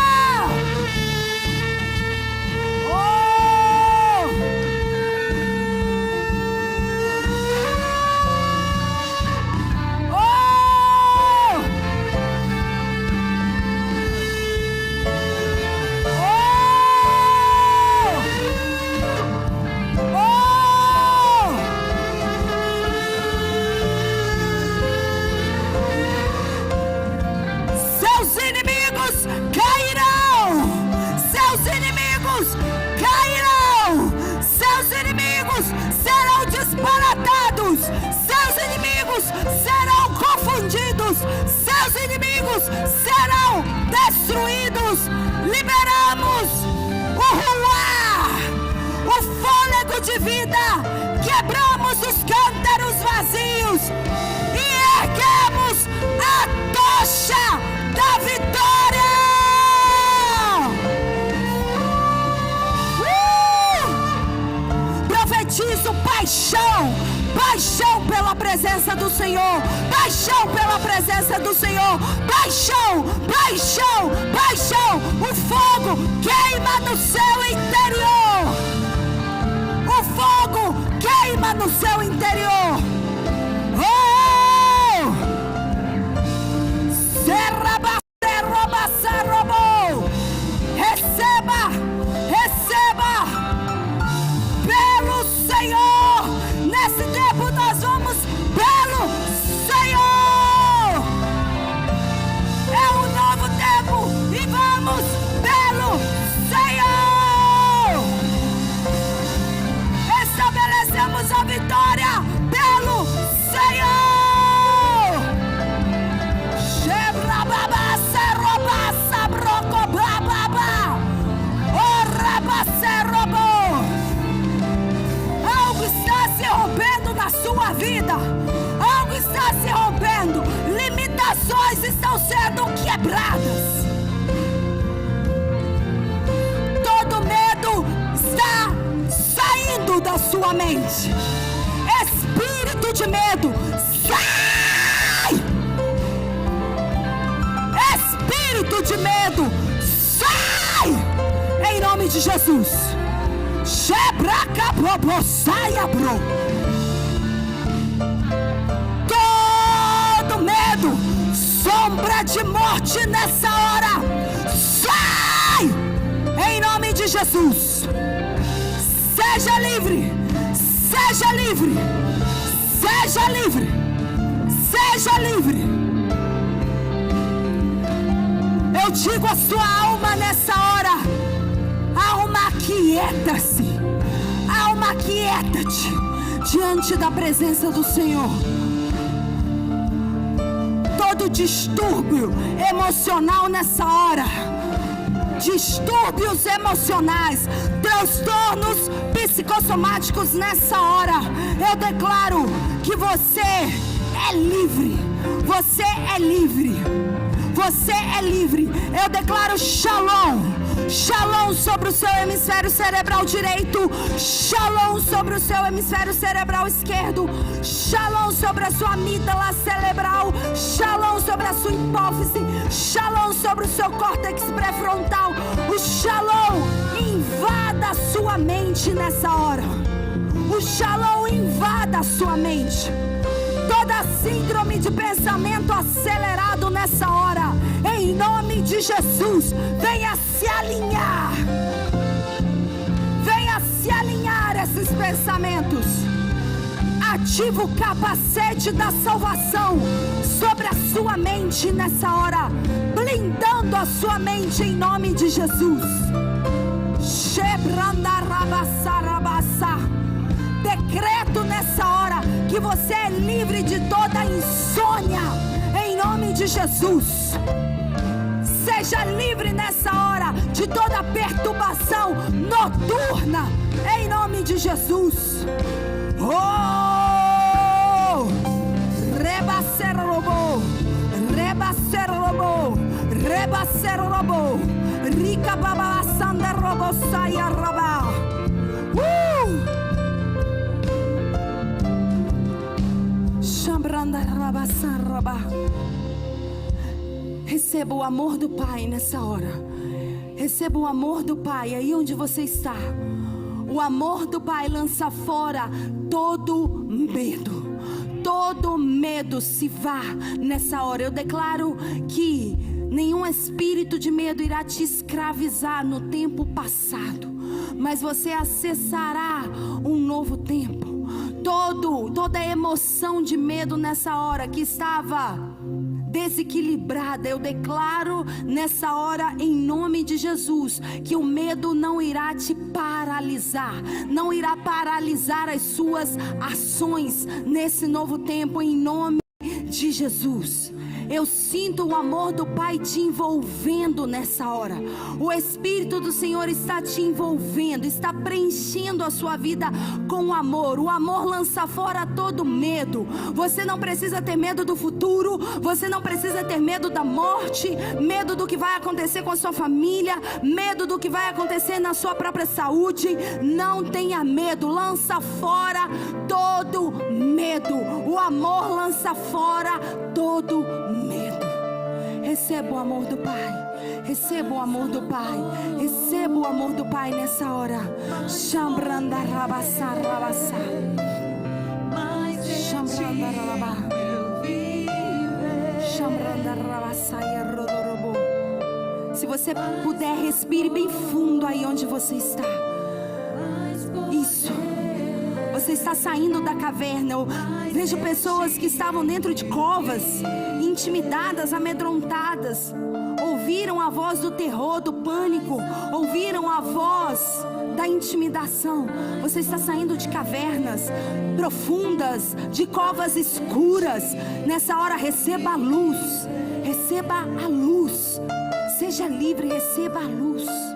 seus inimigos serão destruídos. Liberamos o ruar, o fôlego de vida, quebramos os cântaros vazios e erguemos a tocha da vitória. Profetizo paixão, paixão pela presença do Senhor, paixão pela presença do Senhor, paixão, paixão, paixão. O fogo queima no seu interior, o fogo queima no seu interior. Oh! Serraba, serroba, serrobou. Receba, receba pelo Senhor. Nesse tempo nós vamos pelo Senhor. É um novo tempo e vamos pelo Senhor. Estabelecemos a vitória pelo Senhor. Shebrababa, serroba, sabrocobababa. Oraba, serrobou. Algo está se rompendo na sua vida. Algo está se rompendo. Limitações estão sendo quebradas. Todo medo está saindo da sua mente. Espírito de medo, sai! Espírito de medo, sai! Em nome de Jesus. Todo medo, sombra de morte nessa hora, sai! Em nome de Jesus. Seja livre, seja livre, seja livre, seja livre. Eu digo a sua alma nessa hora: alma, aquieta-se, alma, aquieta-te diante da presença do Senhor. Todo distúrbio emocional nessa hora, distúrbios emocionais, transtornos psicossomáticos nessa hora, eu declaro que você é livre, você é livre, você é livre. Eu declaro shalom, shalom sobre o seu hemisfério cerebral direito, shalom sobre o seu hemisfério cerebral esquerdo, shalom sobre a sua amígdala cerebral, shalom sobre a sua hipófise, shalom sobre o seu córtex pré-frontal. O shalom invada a sua mente nessa hora. O shalom invada a sua mente. Toda síndrome de pensamento acelerado nessa hora, em nome de Jesus, venha se alinhar. Venha se alinhar esses pensamentos. Ativa o capacete da salvação sobre a sua mente nessa hora, blindando a sua mente em nome de Jesus. Decreto nessa hora que você é livre de toda insônia, em nome de Jesus. Seja livre nessa hora de toda perturbação noturna, em nome de Jesus. Oh! Rebacerobô, rebacerobô, rebacerobô, rica baba sanda robo saia rabá. Receba o amor do Pai nessa hora. Receba o amor do Pai aí onde você está. O amor do Pai lança fora todo medo. Todo medo se vá nessa hora. Eu declaro que nenhum espírito de medo irá te escravizar no tempo passado, mas você acessará um novo tempo. Toda emoção de medo nessa hora que estava desequilibrada, eu declaro nessa hora em nome de Jesus que o medo não irá te paralisar, não irá paralisar as suas ações nesse novo tempo, em nome de Jesus. Eu sinto o amor do Pai te envolvendo nessa hora. O Espírito do Senhor está te envolvendo, está preenchendo a sua vida com amor. O amor lança fora todo medo. Você não precisa ter medo do futuro, você não precisa ter medo da morte, medo do que vai acontecer com a sua família, medo do que vai acontecer na sua própria saúde. Não tenha medo, lança fora todo medo. O amor lança fora todo medo. Receba o amor do Pai, receba o amor do Pai, receba o amor do Pai nessa hora. Chambranda rabassa, rabassa. Chambranda rabá. Chambranda rabassa e rodorobo. Se você puder, respire bem fundo aí onde você está. Isso. Você está saindo da caverna. Eu vejo pessoas que estavam dentro de covas, intimidadas, amedrontadas. Ouviram a voz do terror, do pânico. Ouviram a voz da intimidação. Você está saindo de cavernas profundas, de covas escuras. Nessa hora, receba a luz. Receba a luz. Seja livre, receba a luz.